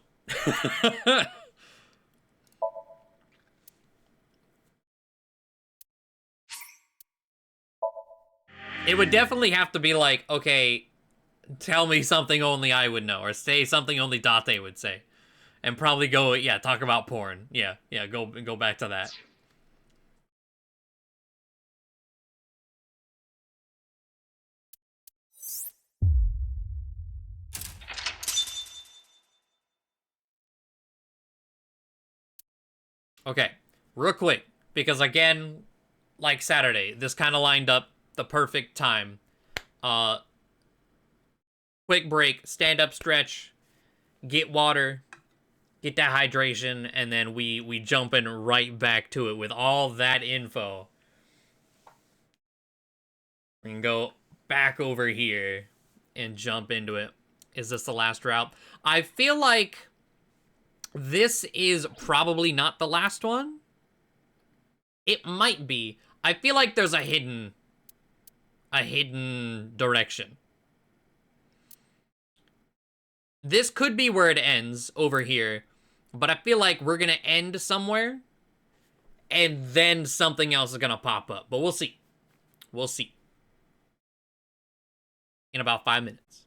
It would definitely have to be like, okay, tell me something only I would know, or say something only Date would say. And probably go, yeah, talk about porn. Yeah, go back to that. Okay, real quick, because again, like Saturday, this kind of lined up the perfect time. Quick break, stand up stretch, get water, get that hydration, and then we jump in right back to it with all that info. We can go back over here and jump into it. Is this the last route? I feel like this is probably not the last one. It might be. I feel like there's a hidden direction. This could be where it ends over here, but I feel like we're gonna end somewhere and then something else is gonna pop up. But we'll see. We'll see. In about 5 minutes.